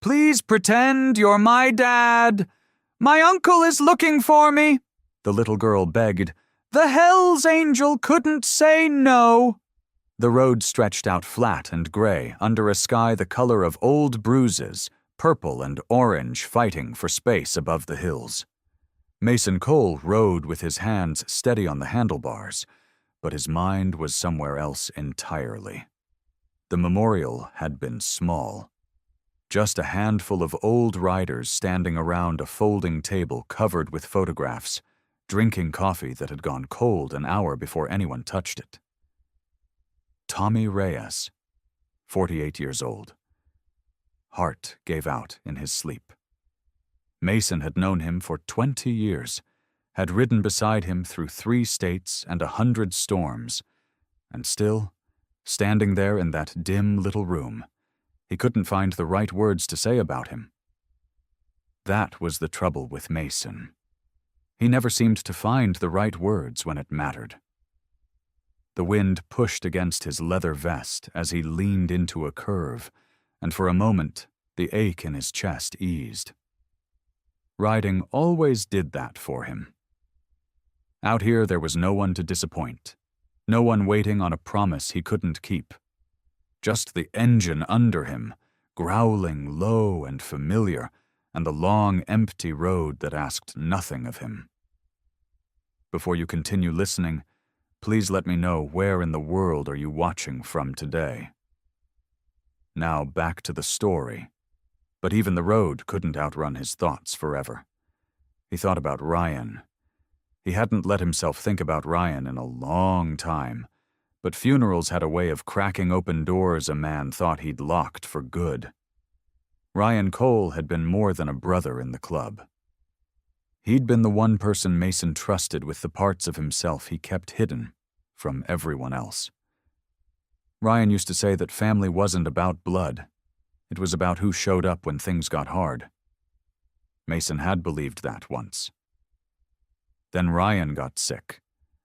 Please pretend you're my dad. My uncle is looking for me, the little girl begged. The Hells Angel couldn't say no. The road stretched out flat and gray under a sky the color of old bruises, purple and orange fighting for space above the hills. Mason Cole rode with his hands steady on the handlebars, but his mind was somewhere else entirely. The memorial had been small. Just a handful of old riders standing around a folding table covered with photographs, drinking coffee that had gone cold an hour before anyone touched it. Tommy Reyes, 48 years old. Heart gave out in his sleep. Mason had known him for 20 years, had ridden beside him through 3 states and 100 storms, and still, standing there in that dim little room, he couldn't find the right words to say about him. That was the trouble with Mason. He never seemed to find the right words when it mattered. The wind pushed against his leather vest as he leaned into a curve, and for a moment, the ache in his chest eased. Riding always did that for him. Out here there was no one to disappoint, no one waiting on a promise he couldn't keep. Just the engine under him, growling low and familiar, and the long, empty road that asked nothing of him. Before you continue listening, please let me know where in the world are you watching from today. Now back to the story. But even the road couldn't outrun his thoughts forever. He thought about Ryan. He hadn't let himself think about Ryan in a long time, but funerals had a way of cracking open doors a man thought he'd locked for good. Ryan Cole had been more than a brother in the club. He'd been the one person Mason trusted with the parts of himself he kept hidden from everyone else. Ryan used to say that family wasn't about blood. It was about who showed up when things got hard. Mason had believed that once. Then Ryan got sick,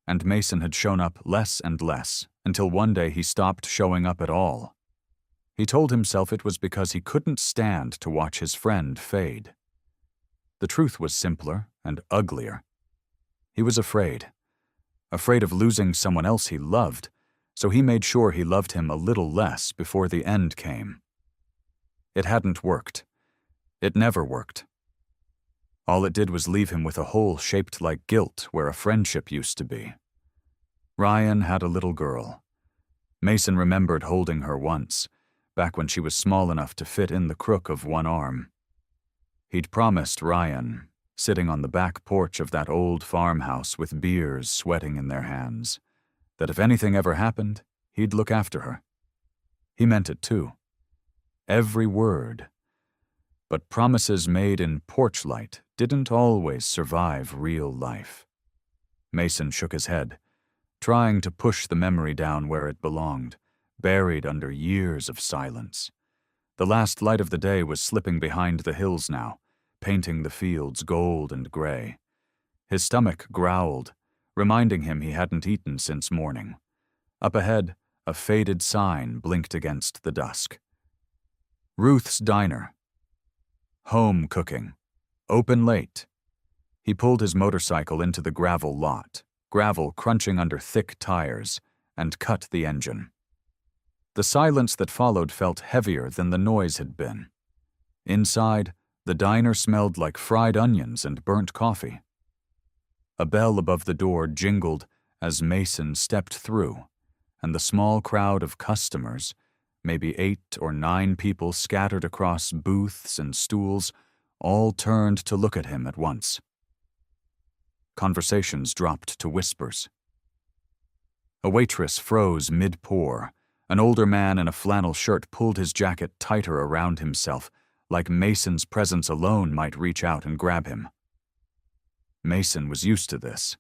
and Mason had shown up less and less until one day he stopped showing up at all. He told himself it was because he couldn't stand to watch his friend fade. The truth was simpler and uglier. He was afraid of losing someone else he loved, so he made sure he loved him a little less before the end came. It hadn't worked. It never worked. All it did was leave him with a hole shaped like guilt where a friendship used to be. Ryan had a little girl. Mason remembered holding her once, back when she was small enough to fit in the crook of one arm. He'd promised Ryan, sitting on the back porch of that old farmhouse with beers sweating in their hands, that if anything ever happened, he'd look after her. He meant it too. Every word. But promises made in porch light didn't always survive real life. Mason shook his head, trying to push the memory down where it belonged, buried under years of silence. The last light of the day was slipping behind the hills now, painting the fields gold and gray. His stomach growled, reminding him he hadn't eaten since morning. Up ahead, a faded sign blinked against the dusk. Ruth's Diner. Home cooking. Open late. He pulled his motorcycle into the gravel lot, gravel crunching under thick tires, and cut the engine. The silence that followed felt heavier than the noise had been. Inside, the diner smelled like fried onions and burnt coffee. A bell above the door jingled as Mason stepped through, and the small crowd of customers, maybe 8 or 9 people scattered across booths and stools, all turned to look at him at once. Conversations dropped to whispers. A waitress froze mid-pour. An older man in a flannel shirt pulled his jacket tighter around himself, like Mason's presence alone might reach out and grab him. Mason was used to this.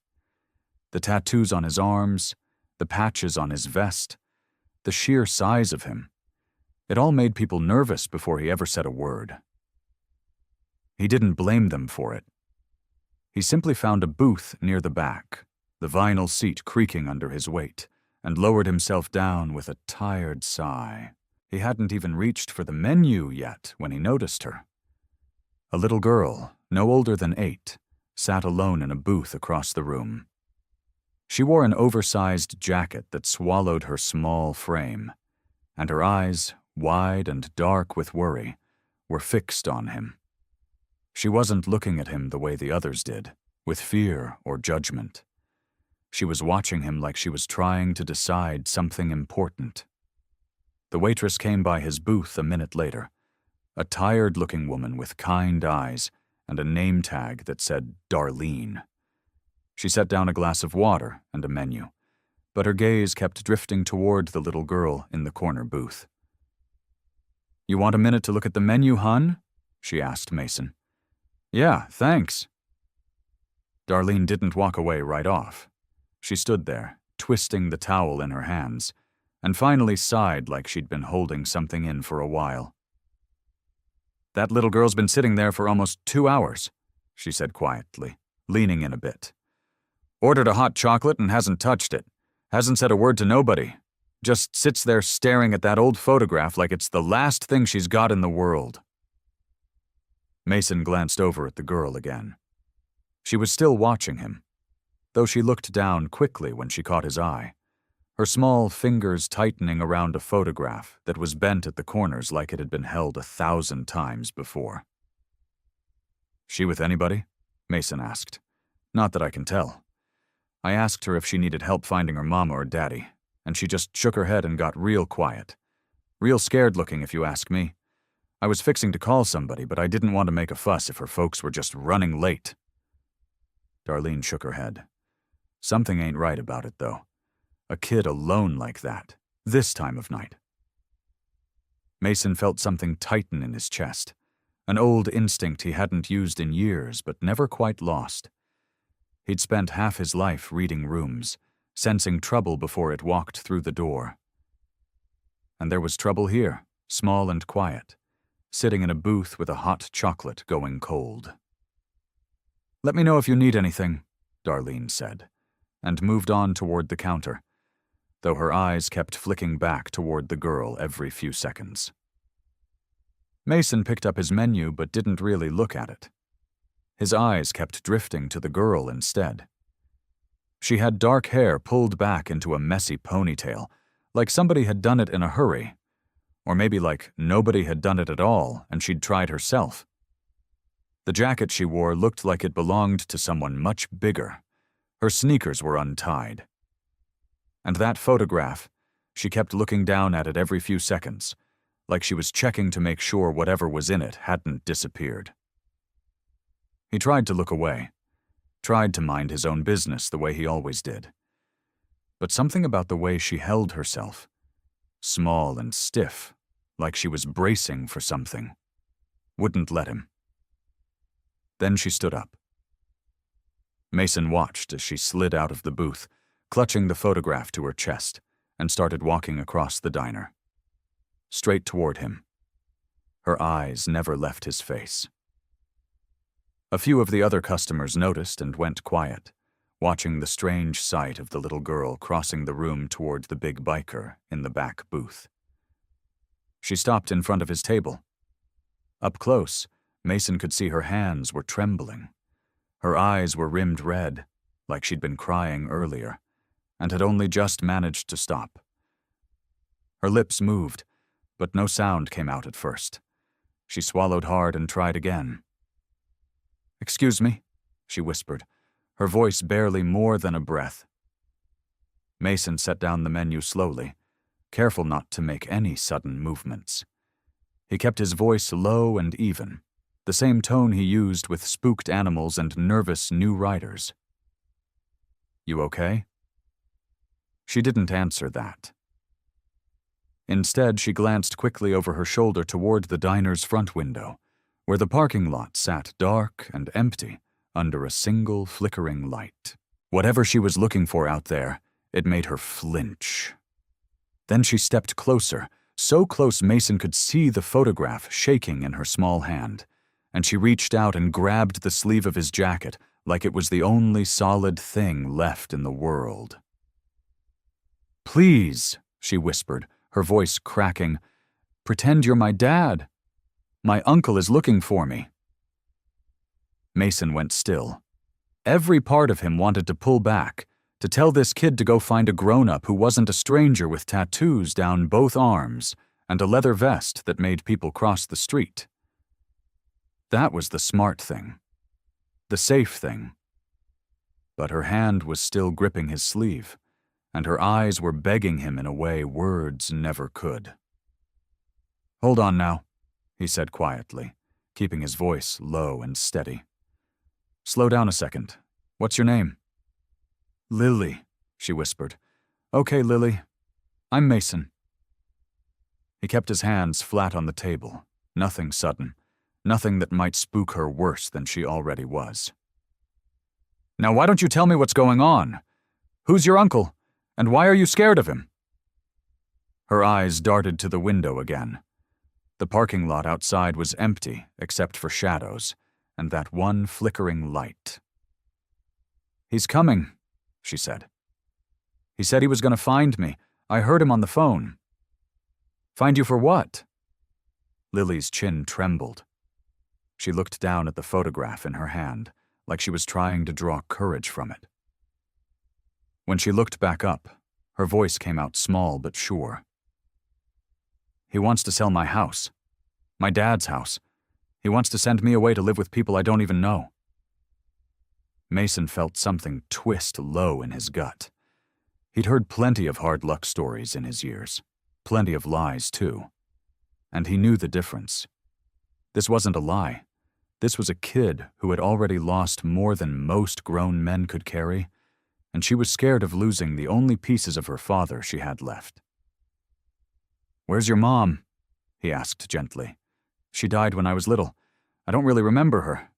The tattoos on his arms, the patches on his vest, the sheer size of him. It all made people nervous before he ever said a word. He didn't blame them for it. He simply found a booth near the back, the vinyl seat creaking under his weight, and lowered himself down with a tired sigh. He hadn't even reached for the menu yet when he noticed her. A little girl, no older than 8, sat alone in a booth across the room. She wore an oversized jacket that swallowed her small frame, and her eyes, wide and dark with worry, were fixed on him. She wasn't looking at him the way the others did, with fear or judgment. She was watching him like she was trying to decide something important. The waitress came by his booth a minute later, a tired-looking woman with kind eyes and a name tag that said Darlene. She set down a glass of water and a menu, but her gaze kept drifting toward the little girl in the corner booth. "You want a minute to look at the menu, hun?" she asked Mason. "Yeah, thanks." Darlene didn't walk away right off. She stood there, twisting the towel in her hands, and finally sighed like she'd been holding something in for a while. "That little girl's been sitting there for almost 2 hours," she said quietly, leaning in a bit. "Ordered a hot chocolate and hasn't touched it. Hasn't said a word to nobody. Just sits there staring at that old photograph like it's the last thing she's got in the world." Mason glanced over at the girl again. She was still watching him, though she looked down quickly when she caught his eye, her small fingers tightening around a photograph that was bent at the corners like it had been held 1,000 times before. "She with anybody?" Mason asked. "Not that I can tell. I asked her if she needed help finding her mama or daddy, and she just shook her head and got real quiet. Real scared looking, if you ask me. I was fixing to call somebody, but I didn't want to make a fuss if her folks were just running late." Darlene shook her head. Something ain't right about it, though. A kid alone like that, this time of night. Mason felt something tighten in his chest, an old instinct he hadn't used in years but never quite lost. He'd spent half his life reading rooms, sensing trouble before it walked through the door. And there was trouble here, small and quiet, sitting in a booth with a hot chocolate going cold. "Let me know if you need anything," Darlene said, and moved on toward the counter, though her eyes kept flicking back toward the girl every few seconds. Mason picked up his menu but didn't really look at it. His eyes kept drifting to the girl instead. She had dark hair pulled back into a messy ponytail, like somebody had done it in a hurry, or maybe like nobody had done it at all and she'd tried herself. The jacket she wore looked like it belonged to someone much bigger. Her sneakers were untied. And that photograph, she kept looking down at it every few seconds, like she was checking to make sure whatever was in it hadn't disappeared. He tried to look away, tried to mind his own business the way he always did. But something about the way she held herself, small and stiff, like she was bracing for something, wouldn't let him. Then she stood up. Mason watched as she slid out of the booth, clutching the photograph to her chest, and started walking across the diner. Straight toward him. Her eyes never left his face. A few of the other customers noticed and went quiet, watching the strange sight of the little girl crossing the room toward the big biker in the back booth. She stopped in front of his table. Up close, Mason could see her hands were trembling. Her eyes were rimmed red, like she'd been crying earlier, and had only just managed to stop. Her lips moved, but no sound came out at first. She swallowed hard and tried again. "Excuse me," she whispered, her voice barely more than a breath. Mason set down the menu slowly, careful not to make any sudden movements. He kept his voice low and even, the same tone he used with spooked animals and nervous new riders. "You okay?" She didn't answer that. Instead, she glanced quickly over her shoulder toward the diner's front window, where the parking lot sat dark and empty under a single flickering light. Whatever she was looking for out there, it made her flinch. Then she stepped closer, so close Mason could see the photograph shaking in her small hand, and she reached out and grabbed the sleeve of his jacket like it was the only solid thing left in the world. "Please," she whispered, her voice cracking, Pretend you're my dad. My uncle is looking for me." Mason went still. Every part of him wanted to pull back, to tell this kid to go find a grown-up who wasn't a stranger with tattoos down both arms and a leather vest that made people cross the street. That was the smart thing. The safe thing. But her hand was still gripping his sleeve, and her eyes were begging him in a way words never could. "Hold on now," he said quietly, keeping his voice low and steady. "Slow down a second. What's your name?" "Lily," she whispered. "Okay, Lily. I'm Mason." He kept his hands flat on the table, nothing sudden, nothing that might spook her worse than she already was. "Now why don't you tell me what's going on? Who's your uncle, and why are you scared of him?" Her eyes darted to the window again. The parking lot outside was empty except for shadows and that one flickering light. "He's coming," she said. "He said he was going to find me. I heard him on the phone." "Find you for what?" Lily's chin trembled. She looked down at the photograph in her hand, like she was trying to draw courage from it. When she looked back up, her voice came out small but sure. "He wants to sell my house. My dad's house. He wants to send me away to live with people I don't even know." Mason felt something twist low in his gut. He'd heard plenty of hard luck stories in his years. Plenty of lies, too. And he knew the difference. This wasn't a lie. This was a kid who had already lost more than most grown men could carry, and she was scared of losing the only pieces of her father she had left. "Where's your mom?" he asked gently. "She died when I was little. I don't really remember her."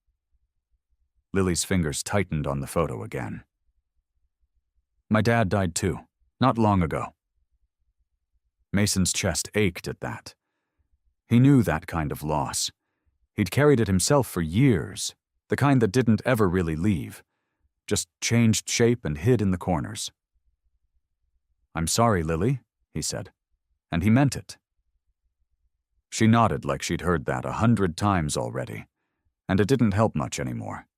Lily's fingers tightened on the photo again. "My dad died too, not long ago." Mason's chest ached at that. He knew that kind of loss. He'd carried it himself for years, the kind that didn't ever really leave, just changed shape and hid in the corners. "I'm sorry, Lily," he said, and he meant it. She nodded like she'd heard that 100 times already, and it didn't help much anymore.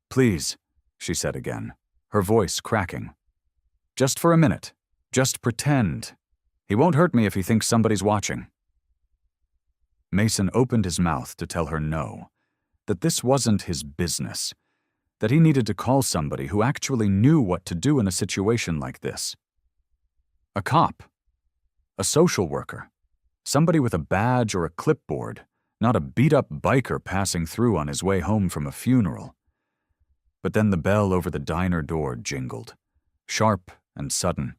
"Please," she said again, her voice cracking. "Just for a minute. Just pretend. He won't hurt me if he thinks somebody's watching." Mason opened his mouth to tell her no, that this wasn't his business, that he needed to call somebody who actually knew what to do in a situation like this. A cop. A social worker. Somebody with a badge or a clipboard, not a beat-up biker passing through on his way home from a funeral. But then the bell over the diner door jingled, sharp and sudden,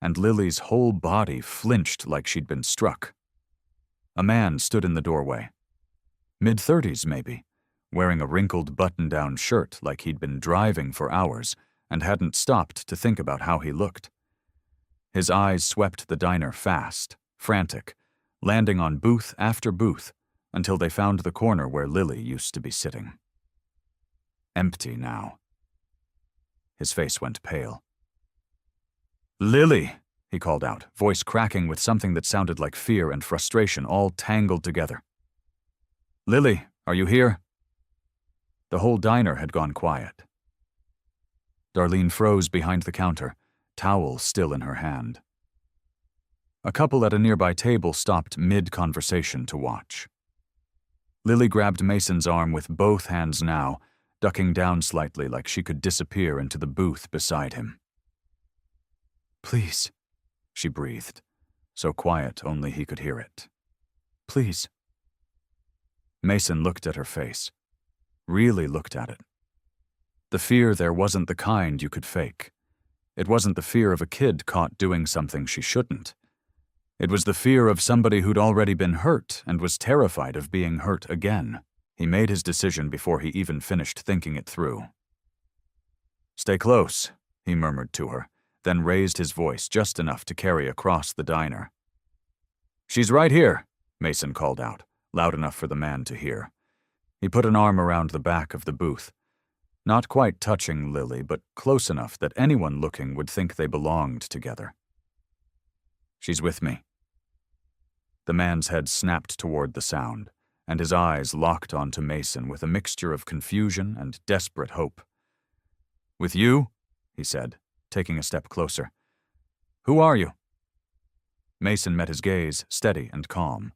and Lily's whole body flinched like she'd been struck. A man stood in the doorway. Mid-30s, maybe, wearing a wrinkled button-down shirt like he'd been driving for hours and hadn't stopped to think about how he looked. His eyes swept the diner fast, frantic, landing on booth after booth until they found the corner where Lily used to be sitting. Empty now. His face went pale. "Lily!" he called out, voice cracking with something that sounded like fear and frustration all tangled together. "Lily, are you here?" The whole diner had gone quiet. Darlene froze behind the counter, towel still in her hand. A couple at a nearby table stopped mid-conversation to watch. Lily grabbed Mason's arm with both hands now, ducking down slightly like she could disappear into the booth beside him. "Please," she breathed, so quiet only he could hear it. "Please." Mason looked at her face, really looked at it. The fear there wasn't the kind you could fake. It wasn't the fear of a kid caught doing something she shouldn't. It was the fear of somebody who'd already been hurt and was terrified of being hurt again. He made his decision before he even finished thinking it through. "Stay close," he murmured to her, then raised his voice just enough to carry across the diner. "She's right here," Mason called out, loud enough for the man to hear. He put an arm around the back of the booth, not quite touching Lily, but close enough that anyone looking would think they belonged together. "She's with me." The man's head snapped toward the sound, and his eyes locked onto Mason with a mixture of confusion and desperate hope. "With you?" he said, taking a step closer. "Who are you?" Mason met his gaze, steady and calm,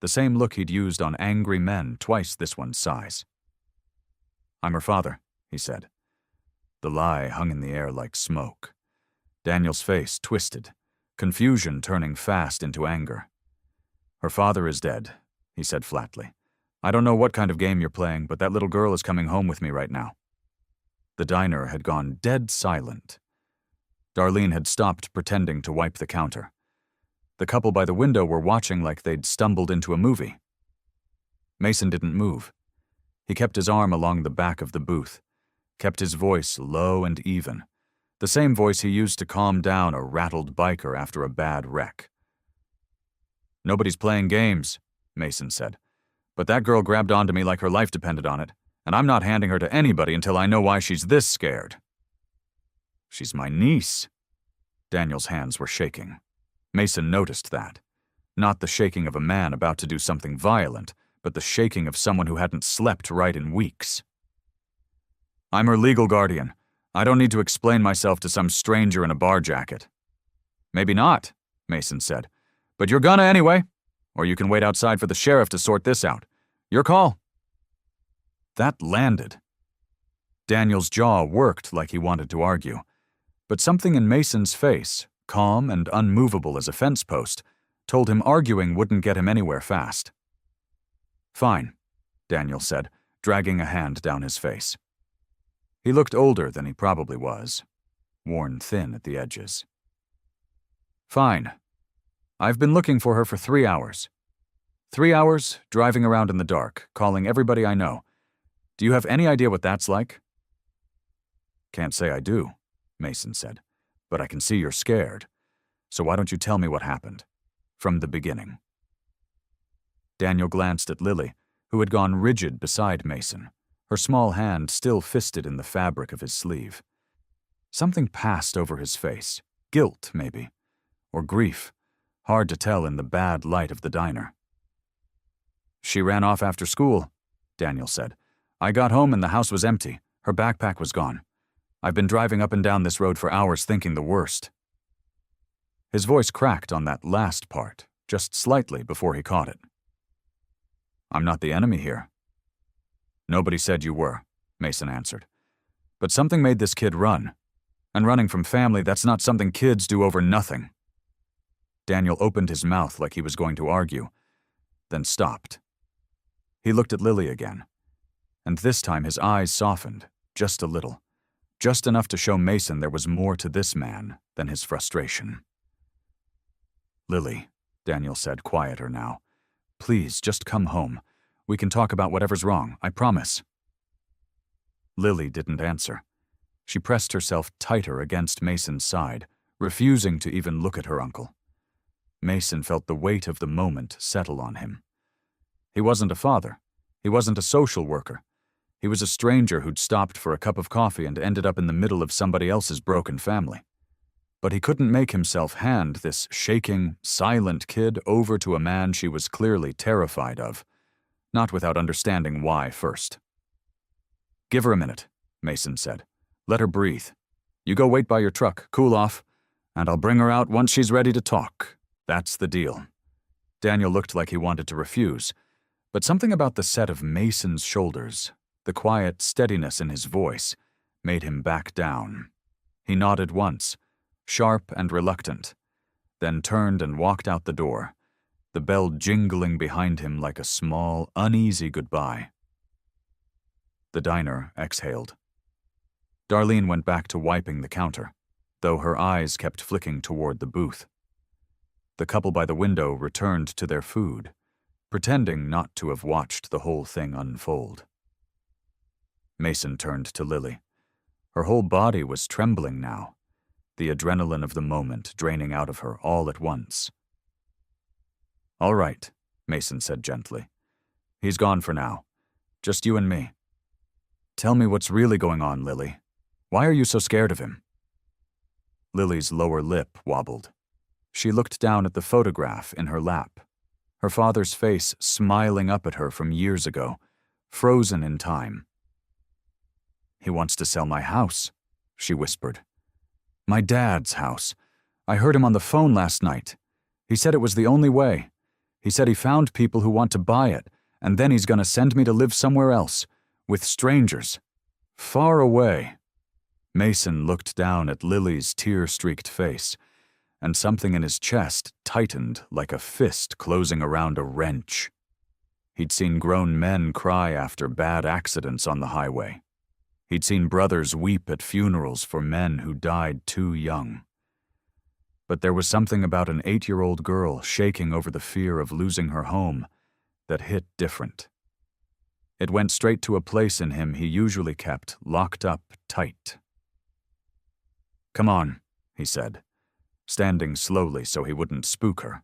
the same look he'd used on angry men twice this one's size. "I'm her father," he said. The lie hung in the air like smoke. Daniel's face twisted, confusion turning fast into anger. "Her father is dead," he said flatly. "I don't know what kind of game you're playing, but that little girl is coming home with me right now." The diner had gone dead silent. Darlene had stopped pretending to wipe the counter. The couple by the window were watching like they'd stumbled into a movie. Mason didn't move. He kept his arm along the back of the booth, kept his voice low and even, the same voice he used to calm down a rattled biker after a bad wreck. "Nobody's playing games," Mason said, "but that girl grabbed onto me like her life depended on it, and I'm not handing her to anybody until I know why she's this scared." "She's my niece." Daniel's hands were shaking. Mason noticed that. Not the shaking of a man about to do something violent, but the shaking of someone who hadn't slept right in weeks. "I'm her legal guardian. I don't need to explain myself to some stranger in a bar jacket." "Maybe not," Mason said, "but you're gonna anyway. Or you can wait outside for the sheriff to sort this out. Your call." That landed. Daniel's jaw worked like he wanted to argue, but something in Mason's face, calm and unmovable as a fence post, told him arguing wouldn't get him anywhere fast. "Fine," Daniel said, dragging a hand down his face. He looked older than he probably was, worn thin at the edges. "Fine. I've been looking for her for 3 hours. 3 hours, driving around in the dark, calling everybody I know. Do you have any idea what that's like?" "Can't say I do," Mason said, "but I can see you're scared. So why don't you tell me what happened? From the beginning." Daniel glanced at Lily, who had gone rigid beside Mason, her small hand still fisted in the fabric of his sleeve. Something passed over his face, guilt, maybe, or grief, hard to tell in the bad light of the diner. "She ran off after school," Daniel said. "I got home and the house was empty. Her backpack was gone. I've been driving up and down this road for hours thinking the worst." His voice cracked on that last part, just slightly before he caught it. "I'm not the enemy here." "Nobody said you were," Mason answered. "But something made this kid run. And running from family, that's not something kids do over nothing." Daniel opened his mouth like he was going to argue, then stopped. He looked at Lily again, and this time his eyes softened, just a little, just enough to show Mason there was more to this man than his frustration. "Lily," Daniel said, quieter now, "please just come home. We can talk about whatever's wrong, I promise." Lily didn't answer. She pressed herself tighter against Mason's side, refusing to even look at her uncle. Mason felt the weight of the moment settle on him. He wasn't a father. He wasn't a social worker. He was a stranger who'd stopped for a cup of coffee and ended up in the middle of somebody else's broken family. But he couldn't make himself hand this shaking, silent kid over to a man she was clearly terrified of, not without understanding why first. "Give her a minute," Mason said. "Let her breathe. You go wait by your truck, cool off, and I'll bring her out once she's ready to talk. That's the deal." Daniel looked like he wanted to refuse, but something about the set of Mason's shoulders, the quiet steadiness in his voice, made him back down. He nodded once, sharp and reluctant, then turned and walked out the door, the bell jingling behind him like a small, uneasy goodbye. The diner exhaled. Darlene went back to wiping the counter, though her eyes kept flicking toward the booth. The couple by the window returned to their food, pretending not to have watched the whole thing unfold. Mason turned to Lily. Her whole body was trembling now, the adrenaline of the moment draining out of her all at once. "All right," Mason said gently. "He's gone for now. Just you and me. Tell me what's really going on, Lily. Why are you so scared of him?" Lily's lower lip wobbled. She looked down at the photograph in her lap. her father's face smiling up at her from years ago, frozen in time. "He wants to sell my house," she whispered. "My dad's house. I heard him on the phone last night. He said it was the only way. He said he found people who want to buy it, and then he's gonna send me to live somewhere else, with strangers. Far away." Mason looked down at Lily's tear-streaked face, and something in his chest tightened like a fist closing around a wrench. He'd seen grown men cry after bad accidents on the highway. He'd seen brothers weep at funerals for men who died too young. But there was something about an 8-year-old girl shaking over the fear of losing her home that hit different. It went straight to a place in him he usually kept locked up tight. "Come on," he said, standing slowly so he wouldn't spook her.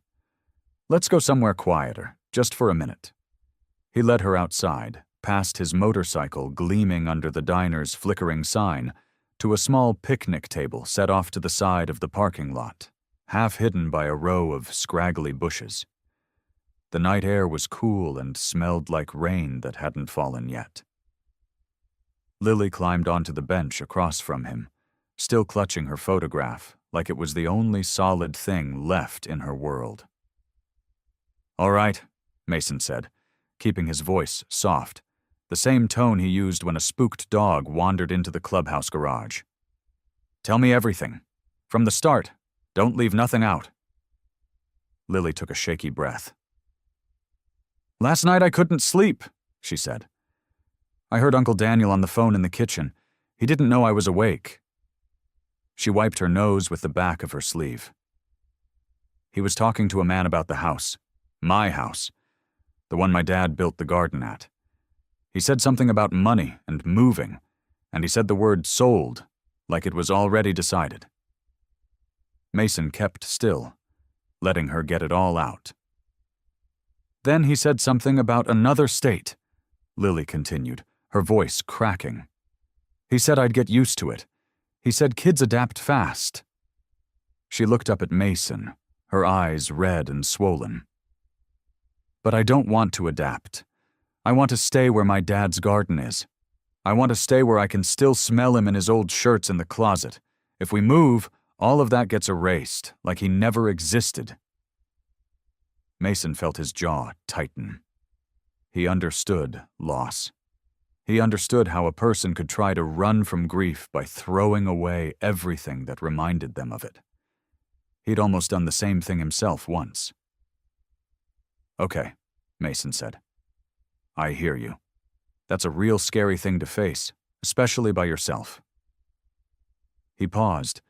"Let's go somewhere quieter, just for a minute." He led her outside, past his motorcycle gleaming under the diner's flickering sign, to a small picnic table set off to the side of the parking lot, half hidden by a row of scraggly bushes. The night air was cool and smelled like rain that hadn't fallen yet. Lily climbed onto the bench across from him, still clutching her photograph like it was the only solid thing left in her world. "All right," Mason said, keeping his voice soft, the same tone he used when a spooked dog wandered into the clubhouse garage. "Tell me everything. From the start. Don't leave nothing out." Lily took a shaky breath. "Last night I couldn't sleep," she said. "I heard Uncle Daniel on the phone in the kitchen. He didn't know I was awake." She wiped her nose with the back of her sleeve. "He was talking to a man about the house. My house. The one my dad built the garden at. He said something about money and moving, and he said the word sold, like it was already decided." Mason kept still, letting her get it all out. "Then he said something about another state," Lily continued, her voice cracking. "He said I'd get used to it. He said kids adapt fast." She looked up at Mason, her eyes red and swollen. "But I don't want to adapt. I want to stay where my dad's garden is. I want to stay where I can still smell him in his old shirts in the closet. If we move, all of that gets erased, like he never existed." Mason felt his jaw tighten. He understood loss. He understood how a person could try to run from grief by throwing away everything that reminded them of it. He'd almost done the same thing himself once. "Okay," Mason said. "I hear you. That's a real scary thing to face, especially by yourself." He paused,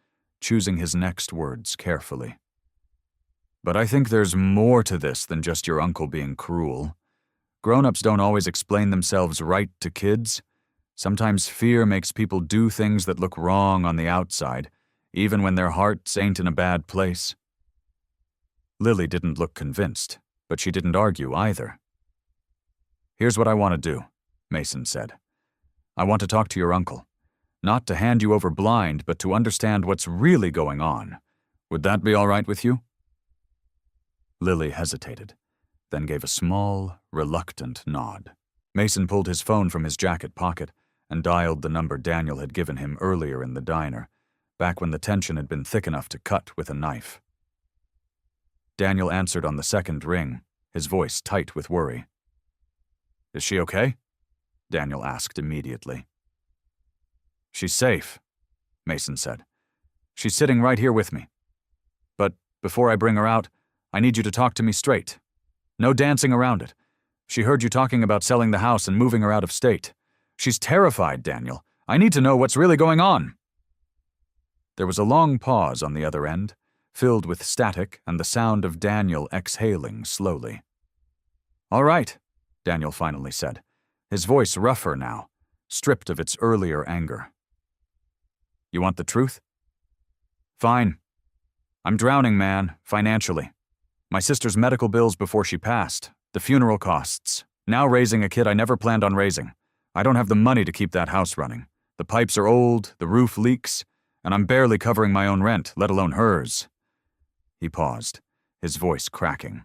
choosing his next words carefully. "But I think there's more to this than just your uncle being cruel. Grown-ups don't always explain themselves right to kids. Sometimes fear makes people do things that look wrong on the outside, even when their hearts ain't in a bad place." Lily didn't look convinced, but she didn't argue either. "Here's what I want to do," Mason said. "I want to talk to your uncle. Not to hand you over blind, but to understand what's really going on. Would that be all right with you?" Lily hesitated, then gave a small, reluctant nod. Mason pulled his phone from his jacket pocket and dialed the number Daniel had given him earlier in the diner, back when the tension had been thick enough to cut with a knife. Daniel answered on the second ring, his voice tight with worry. "Is she okay?" Daniel asked immediately. "She's safe," Mason said. "She's sitting right here with me. But before I bring her out, I need you to talk to me straight. No dancing around it. She heard you talking about selling the house and moving her out of state. She's terrified, Daniel. I need to know what's really going on." There was a long pause on the other end, filled with static and the sound of Daniel exhaling slowly. "All right," Daniel finally said, his voice rougher now, stripped of its earlier anger. "You want the truth?" "Fine. I'm drowning, man, financially. My sister's medical bills before she passed, the funeral costs, now raising a kid I never planned on raising. I don't have the money to keep that house running. The pipes are old, the roof leaks, and I'm barely covering my own rent, let alone hers." He paused, his voice cracking.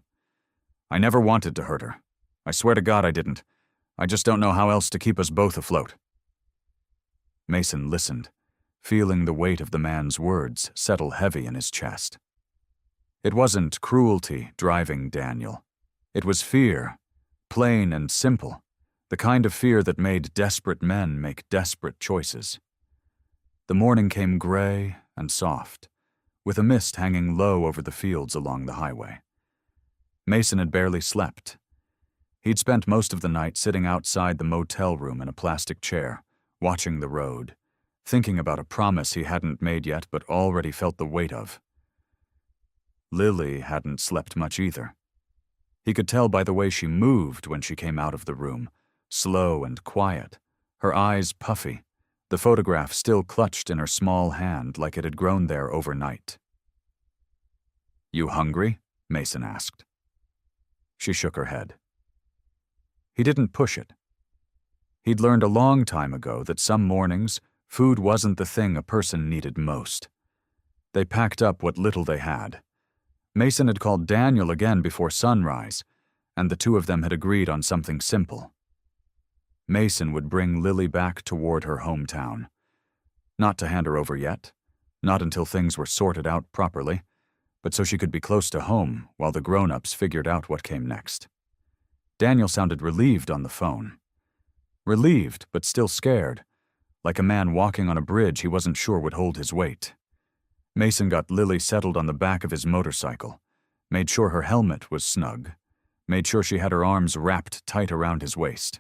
I never wanted to hurt her. I swear to God I didn't. I just don't know how else to keep us both afloat." Mason listened, feeling the weight of the man's words settle heavy in his chest. It wasn't cruelty driving Daniel. It was fear, plain and simple, the kind of fear that made desperate men make desperate choices. The morning came gray and soft, with a mist hanging low over the fields along the highway. Mason had barely slept. He'd spent most of the night sitting outside the motel room in a plastic chair, watching the road, thinking about a promise he hadn't made yet but already felt the weight of. Lily hadn't slept much either. He could tell by the way she moved when she came out of the room, slow and quiet, her eyes puffy, the photograph still clutched in her small hand like it had grown there overnight. "You hungry?" Mason asked. She shook her head. He didn't push it. He'd learned a long time ago that some mornings, food wasn't the thing a person needed most. They packed up what little they had. Mason had called Daniel again before sunrise, and the two of them had agreed on something simple. Mason would bring Lily back toward her hometown. Not to hand her over yet, not until things were sorted out properly, but so she could be close to home while the grown-ups figured out what came next. Daniel sounded relieved on the phone. Relieved, but still scared, like a man walking on a bridge he wasn't sure would hold his weight. Mason got Lily settled on the back of his motorcycle, made sure her helmet was snug, made sure she had her arms wrapped tight around his waist.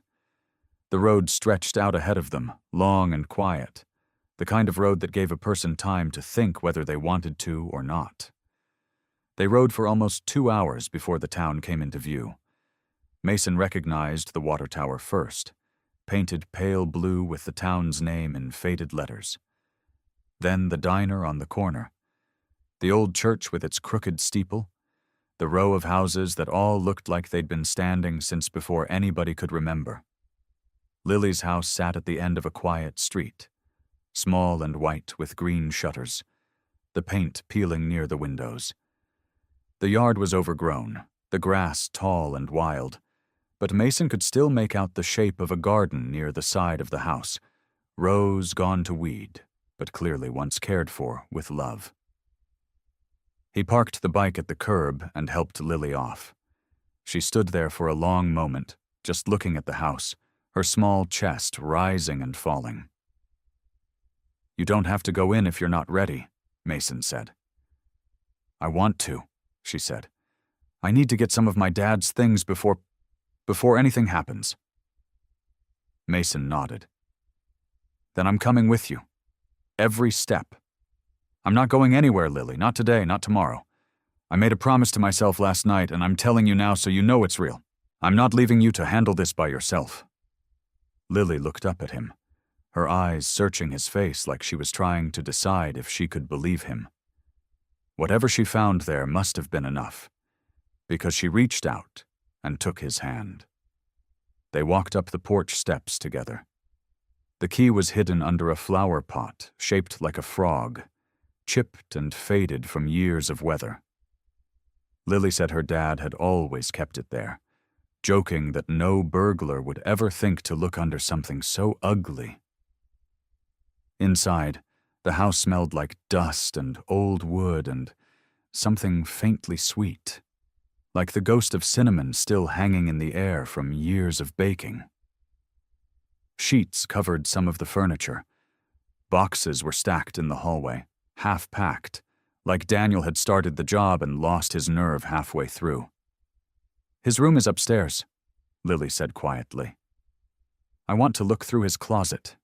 The road stretched out ahead of them, long and quiet, the kind of road that gave a person time to think whether they wanted to or not. They rode for almost 2 hours before the town came into view. Mason recognized the water tower first, painted pale blue with the town's name in faded letters. Then the diner on the corner, the old church with its crooked steeple, the row of houses that all looked like they'd been standing since before anybody could remember. Lily's house sat at the end of a quiet street, small and white with green shutters, the paint peeling near the windows. The yard was overgrown, the grass tall and wild, but Mason could still make out the shape of a garden near the side of the house, rows gone to weed, but clearly once cared for with love. He parked the bike at the curb and helped Lily off. She stood there for a long moment, just looking at the house, her small chest rising and falling. "You don't have to go in if you're not ready," Mason said. "I want to," she said. "I need to get some of my dad's things before anything happens." Mason nodded. "Then I'm coming with you. Every step. I'm not going anywhere, Lily, not today, not tomorrow. I made a promise to myself last night, and I'm telling you now so you know it's real. I'm not leaving you to handle this by yourself." Lily looked up at him, her eyes searching his face like she was trying to decide if she could believe him. Whatever she found there must have been enough, because she reached out and took his hand. They walked up the porch steps together. The key was hidden under a flower pot shaped like a frog, chipped and faded from years of weather. Lily said her dad had always kept it there, joking that no burglar would ever think to look under something so ugly. Inside, the house smelled like dust and old wood and something faintly sweet, like the ghost of cinnamon still hanging in the air from years of baking. Sheets covered some of the furniture. Boxes were stacked in the hallway, half-packed, like Daniel had started the job and lost his nerve halfway through. "His room is upstairs," Lily said quietly. "I want to look through his closet.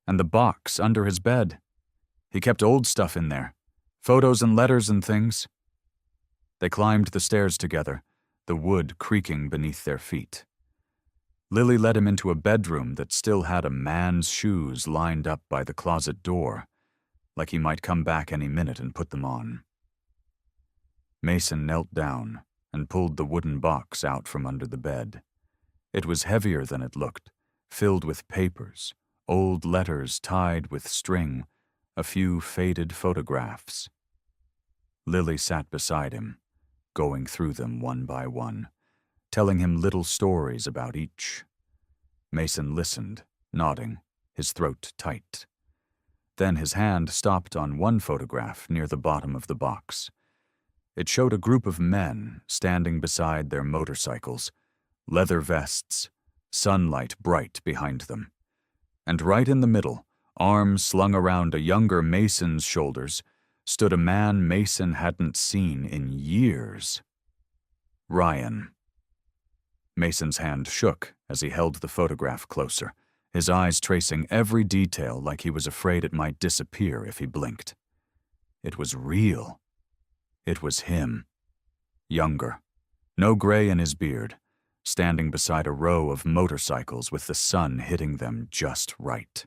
And the box under his bed. He kept old stuff in there, photos and letters and things." They climbed the stairs together, the wood creaking beneath their feet. Lily led him into a bedroom that still had a man's shoes lined up by the closet door, like he might come back any minute and put them on. Mason knelt down and pulled the wooden box out from under the bed. It was heavier than it looked, filled with papers, old letters tied with string, a few faded photographs. Lily sat beside him, going through them one by one, telling him little stories about each. Mason listened, nodding, his throat tight. Then his hand stopped on one photograph near the bottom of the box. It showed a group of men standing beside their motorcycles, leather vests, sunlight bright behind them. And right in the middle, arms slung around a younger Mason's shoulders, stood a man Mason hadn't seen in years. Ryan. Mason's hand shook as he held the photograph closer, his eyes tracing every detail like he was afraid it might disappear if he blinked. It was real. It was him. Younger, no gray in his beard, standing beside a row of motorcycles with the sun hitting them just right.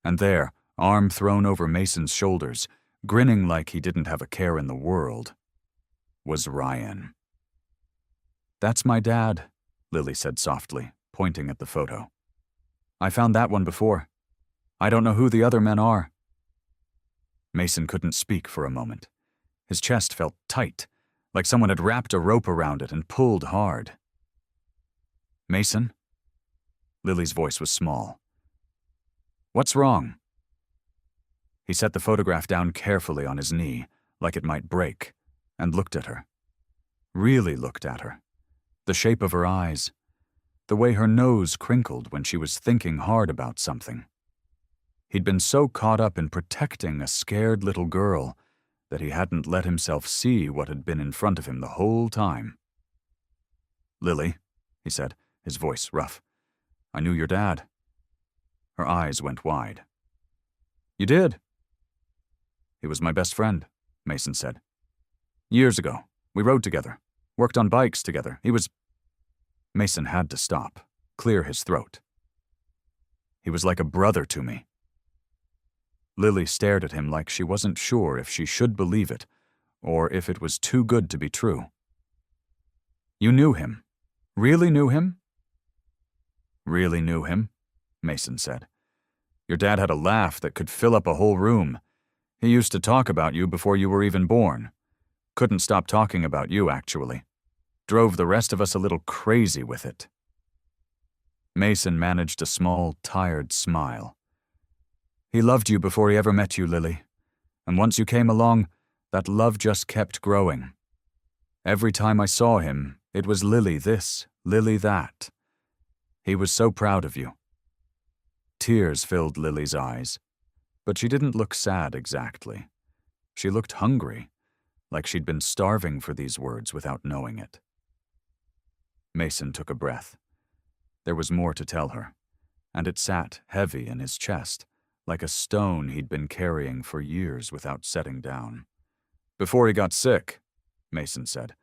And there, arm thrown over Mason's shoulders, grinning like he didn't have a care in the world, was Ryan. "That's my dad," Lily said softly, pointing at the photo. "I found that one before. I don't know who the other men are." Mason couldn't speak for a moment. His chest felt tight, like someone had wrapped a rope around it and pulled hard. "Mason?" Lily's voice was small. "What's wrong?" He set the photograph down carefully on his knee, like it might break, and looked at her. Really looked at her. The shape of her eyes. The way her nose crinkled when she was thinking hard about something. He'd been so caught up in protecting a scared little girl that he hadn't let himself see what had been in front of him the whole time. "Lily," he said, his voice rough, "I knew your dad." Her eyes went wide. "You did?" "He was my best friend," Mason said. "Years ago, we rode together, worked on bikes together. He was—" Mason had to stop, clear his throat. "He was like a brother to me." Lily stared at him like she wasn't sure if she should believe it, or if it was too good to be true. "You knew him? Really knew him?" "Really knew him," Mason said. "Your dad had a laugh that could fill up a whole room. He used to talk about you before you were even born. Couldn't stop talking about you, actually. Drove the rest of us a little crazy with it." Mason managed a small, tired smile. "He loved you before he ever met you, Lily. And once you came along, that love just kept growing. Every time I saw him, it was Lily this, Lily that. He was so proud of you." Tears filled Lily's eyes, but she didn't look sad exactly. She looked hungry, like she'd been starving for these words without knowing it. Mason took a breath. There was more to tell her, and it sat heavy in his chest, like a stone he'd been carrying for years without setting down. "Before he got sick," Mason said,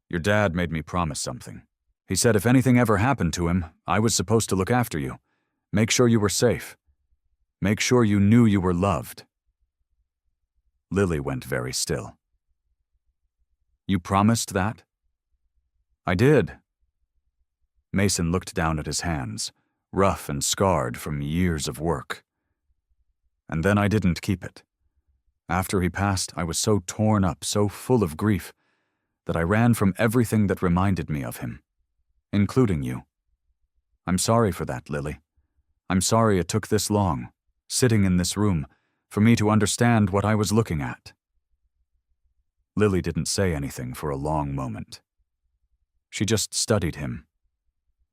"your dad made me promise something. He said if anything ever happened to him, I was supposed to look after you, make sure you were safe, make sure you knew you were loved." Lily went very still. "You promised that?" "I did." Mason looked down at his hands, rough and scarred from years of work. "And then I didn't keep it. After he passed, I was so torn up, so full of grief, that I ran from everything that reminded me of him, including you. I'm sorry for that, Lily. I'm sorry it took this long, sitting in this room, for me to understand what I was looking at." Lily didn't say anything for a long moment. She just studied him,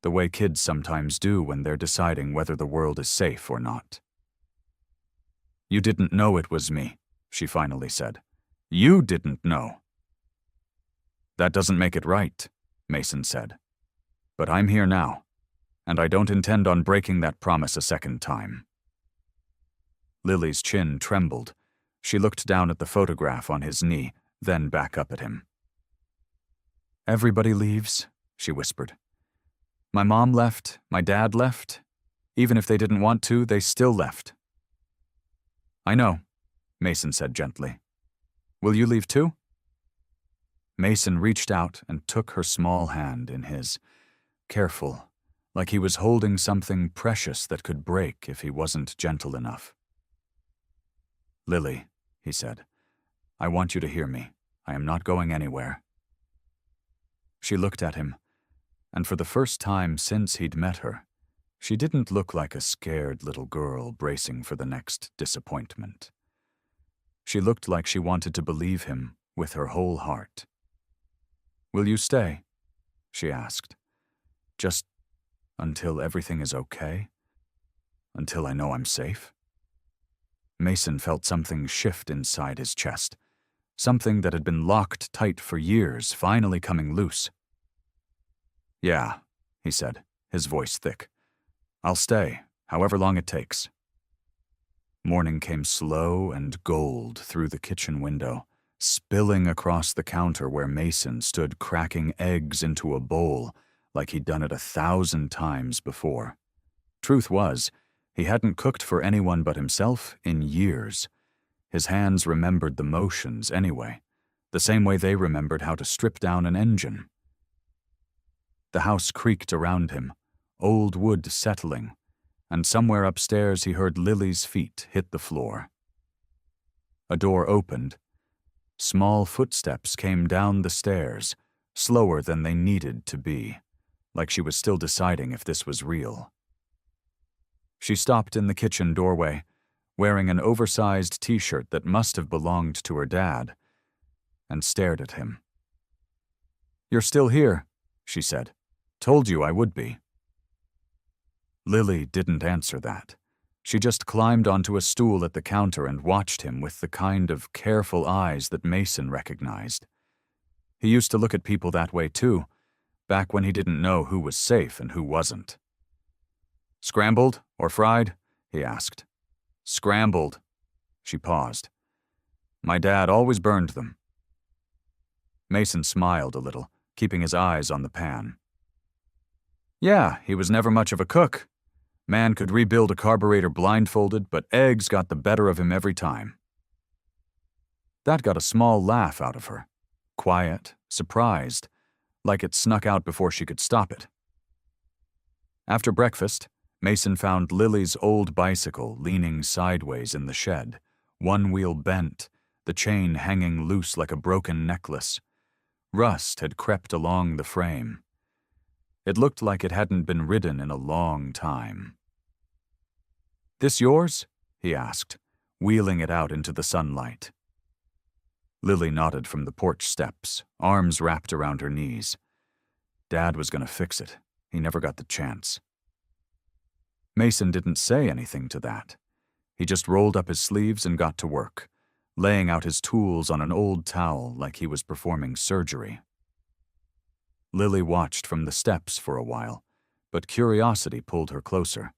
the way kids sometimes do when they're deciding whether the world is safe or not. "You didn't know it was me," she finally said. "You didn't know." "That doesn't make it right," Mason said. "But I'm here now, and I don't intend on breaking that promise a second time." Lily's chin trembled. She looked down at the photograph on his knee, then back up at him. "Everybody leaves," she whispered. "My mom left, my dad left. Even if they didn't want to, they still left." "I know," Mason said gently. "Will you leave too?" Mason reached out and took her small hand in his, careful, like he was holding something precious that could break if he wasn't gentle enough. "Lily," he said, "I want you to hear me. I am not going anywhere." She looked at him, And for the first time since he'd met her, she didn't look like a scared little girl bracing for the next disappointment. She looked like she wanted to believe him with her whole heart. "Will you stay?" she asked. "Just until everything is okay? Until I know I'm safe?" Mason felt something shift inside his chest, something that had been locked tight for years finally coming loose. "Yeah," he said, his voice thick. "I'll stay, however long it takes." Morning came slow and gold through the kitchen window, spilling across the counter where Mason stood cracking eggs into a bowl like he'd done it 1,000 times before. Truth was, he hadn't cooked for anyone but himself in years. His hands remembered the motions anyway, the same way they remembered how to strip down an engine. The house creaked around him, old wood settling, and somewhere upstairs he heard Lily's feet hit the floor. A door opened. Small footsteps came down the stairs, slower than they needed to be, like she was still deciding if this was real. She stopped in the kitchen doorway, wearing an oversized t-shirt that must have belonged to her dad, and stared at him. "You're still here," she said. "Told you I would be." Lily didn't answer that. She just climbed onto a stool at the counter and watched him with the kind of careful eyes that Mason recognized. He used to look at people that way too, back when he didn't know who was safe and who wasn't. "Scrambled or fried?" he asked. "Scrambled." She paused. "My dad always burned them." Mason smiled a little, keeping his eyes on the pan. "Yeah, he was never much of a cook. Man could rebuild a carburetor blindfolded, but eggs got the better of him every time." That got a small laugh out of her, quiet, surprised, like it snuck out before she could stop it. After breakfast, Mason found Lily's old bicycle leaning sideways in the shed, one wheel bent, the chain hanging loose like a broken necklace. Rust had crept along the frame. It looked like it hadn't been ridden in a long time. "This yours?" he asked, wheeling it out into the sunlight. Lily nodded from the porch steps, arms wrapped around her knees. Dad was going to fix it. He never got the chance. Mason didn't say anything to that. He just rolled up his sleeves and got to work, laying out his tools on an old towel like he was performing surgery. Lily watched from the steps for a while, but curiosity pulled her closer,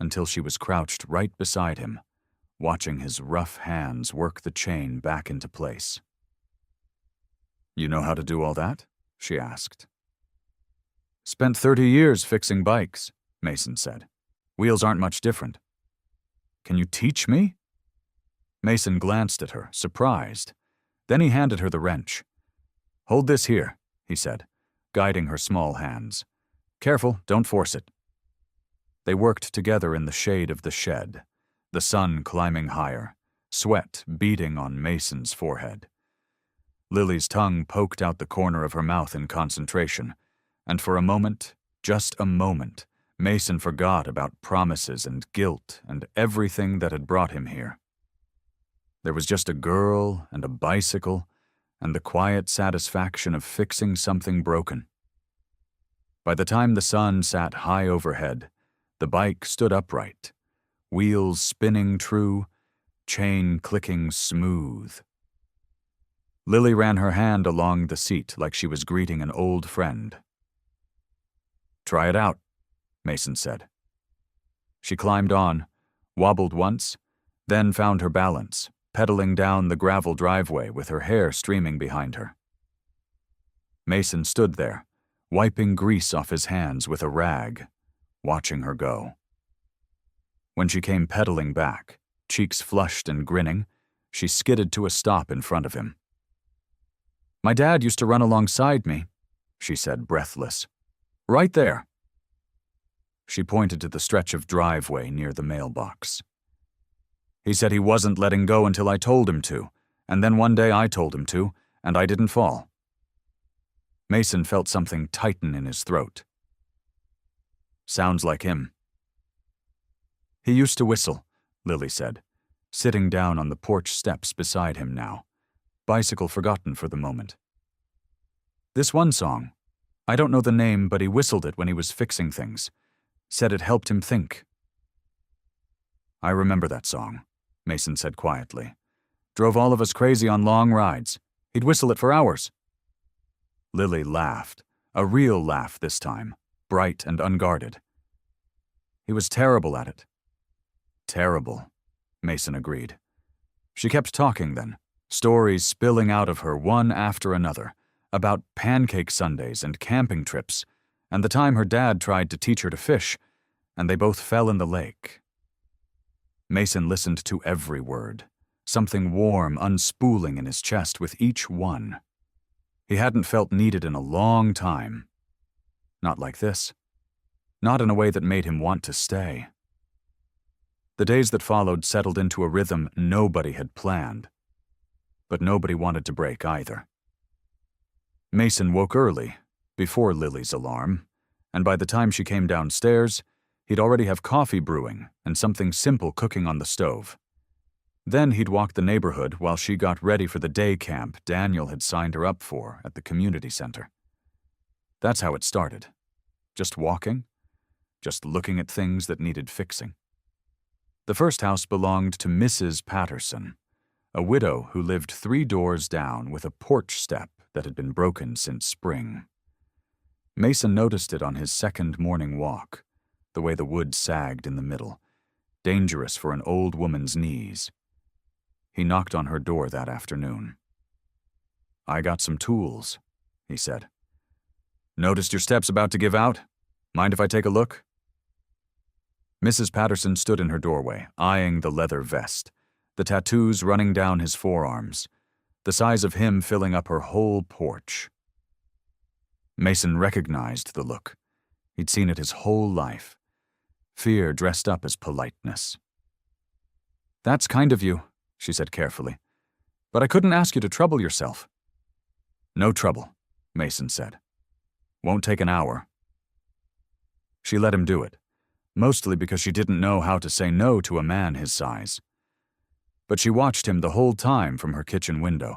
until she was crouched right beside him, watching his rough hands work the chain back into place. "You know how to do all that?" she asked. "Spent 30 years fixing bikes," Mason said. "Wheels aren't much different." "Can you teach me?" Mason glanced at her, surprised. Then he handed her the wrench. "Hold this here," he said, guiding her small hands. "Careful, don't force it." They worked together in the shade of the shed, the sun climbing higher, sweat beading on Mason's forehead. Lily's tongue poked out the corner of her mouth in concentration, and for a moment, just a moment, Mason forgot about promises and guilt and everything that had brought him here. There was just a girl and a bicycle and the quiet satisfaction of fixing something broken. By the time the sun sat high overhead, the bike stood upright, wheels spinning true, chain clicking smooth. Lily ran her hand along the seat like she was greeting an old friend. "Try it out," Mason said. She climbed on, wobbled once, then found her balance, pedaling down the gravel driveway with her hair streaming behind her. Mason stood there, wiping grease off his hands with a rag, watching her go. When she came pedaling back, cheeks flushed and grinning, she skidded to a stop in front of him. "My dad used to run alongside me," she said, breathless. "Right there." She pointed to the stretch of driveway near the mailbox. "He said he wasn't letting go until I told him to, and then one day I told him to, and I didn't fall." Mason felt something tighten in his throat, Sounds like him. He used to whistle, Lily said, sitting down on the porch steps beside him now, bicycle forgotten for the moment. This one song, I don't know the name, but he whistled it when he was fixing things. Said it helped him think. I remember that song, Mason said quietly. Drove all of us crazy on long rides. He'd whistle it for hours. Lily laughed, a real laugh this time, bright and unguarded. He was terrible at it. Terrible, Mason agreed. She kept talking then, stories spilling out of her one after another, about pancake Sundays and camping trips, and the time her dad tried to teach her to fish, and they both fell in the lake. Mason listened to every word, something warm unspooling in his chest with each one. He hadn't felt needed in a long time. Not like this. Not in a way that made him want to stay. The days that followed settled into a rhythm nobody had planned. But nobody wanted to break either. Mason woke early, before Lily's alarm, and by the time she came downstairs, he'd already have coffee brewing and something simple cooking on the stove. Then he'd walk the neighborhood while she got ready for the day camp Daniel had signed her up for at the community center. That's how it started. Just walking, just looking at things that needed fixing. The first house belonged to Mrs. Patterson, a widow who lived 3 doors down with a porch step that had been broken since spring. Mason noticed it on his second morning walk, the way the wood sagged in the middle, dangerous for an old woman's knees. He knocked on her door that afternoon. I got some tools, he said. Noticed your step's about to give out? Mind if I take a look? Mrs. Patterson stood in her doorway, eyeing the leather vest, the tattoos running down his forearms, the size of him filling up her whole porch. Mason recognized the look. He'd seen it his whole life. Fear dressed up as politeness. That's kind of you, she said carefully. But I couldn't ask you to trouble yourself. No trouble, Mason said. Won't take an hour. She let him do it, mostly because she didn't know how to say no to a man his size. But she watched him the whole time from her kitchen window,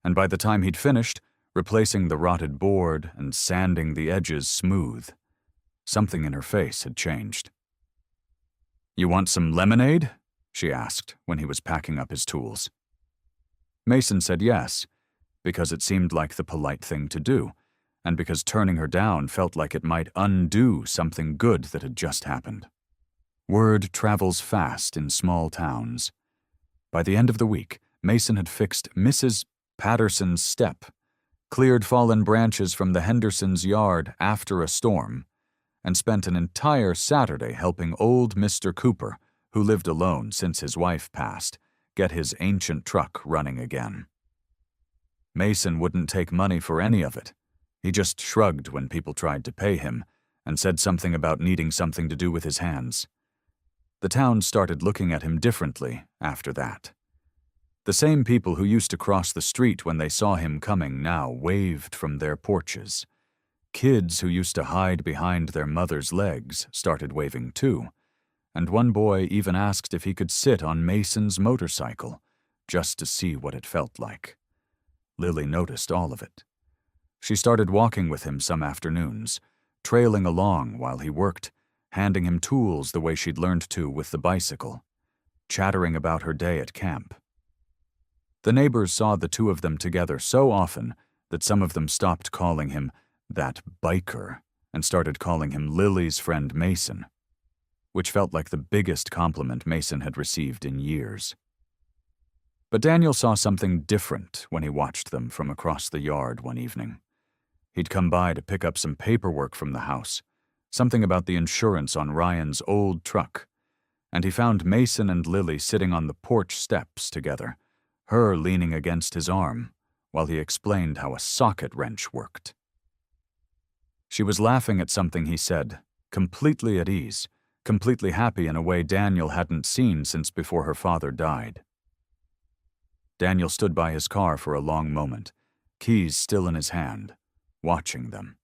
and by the time he'd finished, replacing the rotted board and sanding the edges smooth, something in her face had changed. You want some lemonade? She asked when he was packing up his tools. Mason said yes, because it seemed like the polite thing to do, and because turning her down felt like it might undo something good that had just happened. Word travels fast in small towns. By the end of the week, Mason had fixed Mrs. Patterson's step, cleared fallen branches from the Hendersons' yard after a storm, and spent an entire Saturday helping old Mr. Cooper, who lived alone since his wife passed, get his ancient truck running again. Mason wouldn't take money for any of it. He just shrugged when people tried to pay him and said something about needing something to do with his hands. The town started looking at him differently after that. The same people who used to cross the street when they saw him coming now waved from their porches. Kids who used to hide behind their mother's legs started waving too, and one boy even asked if he could sit on Mason's motorcycle, just to see what it felt like. Lily noticed all of it. She started walking with him some afternoons, trailing along while he worked, handing him tools the way she'd learned to with the bicycle, chattering about her day at camp. The neighbors saw the two of them together so often that some of them stopped calling him that biker and started calling him Lily's friend Mason, which felt like the biggest compliment Mason had received in years. But Daniel saw something different when he watched them from across the yard one evening. He'd come by to pick up some paperwork from the house, something about the insurance on Ryan's old truck, and he found Mason and Lily sitting on the porch steps together, her leaning against his arm, while he explained how a socket wrench worked. She was laughing at something he said, completely at ease, completely happy in a way Daniel hadn't seen since before her father died. Daniel stood by his car for a long moment, keys still in his hand, watching them.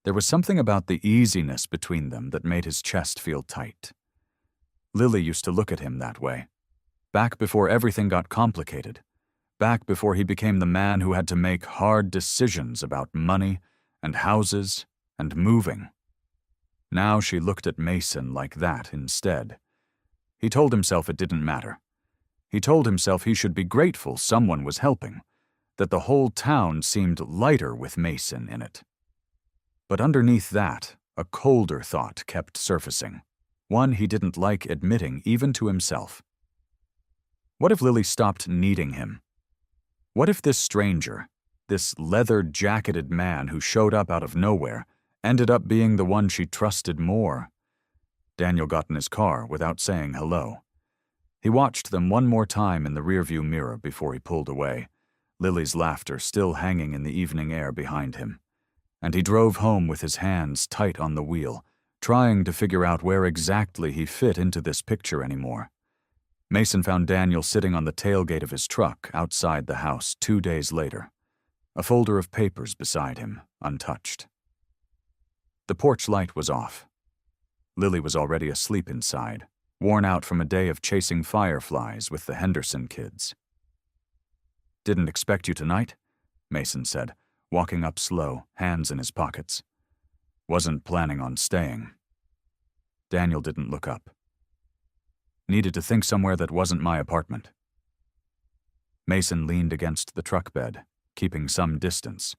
There was something about the easiness between them that made his chest feel tight. Lily used to look at him that way, back before everything got complicated, back before he became the man who had to make hard decisions about money and houses and moving. Now she looked at Mason like that instead. He told himself it didn't matter. He told himself he should be grateful someone was helping, that the whole town seemed lighter with Mason in it. But underneath that, a colder thought kept surfacing, one he didn't like admitting even to himself. What if Lily stopped needing him? What if this stranger, this leather-jacketed man who showed up out of nowhere, ended up being the one she trusted more? Daniel got in his car without saying hello. He watched them one more time in the rearview mirror before he pulled away, Lily's laughter still hanging in the evening air behind him. And he drove home with his hands tight on the wheel, trying to figure out where exactly he fit into this picture anymore. Mason found Daniel sitting on the tailgate of his truck outside the house 2 days later, a folder of papers beside him, untouched. The porch light was off. Lily was already asleep inside, worn out from a day of chasing fireflies with the Henderson kids. "Didn't expect you tonight," Mason said, walking up slow, hands in his pockets. "Wasn't planning on staying." Daniel didn't look up. "Needed to think somewhere that wasn't my apartment." Mason leaned against the truck bed, keeping some distance.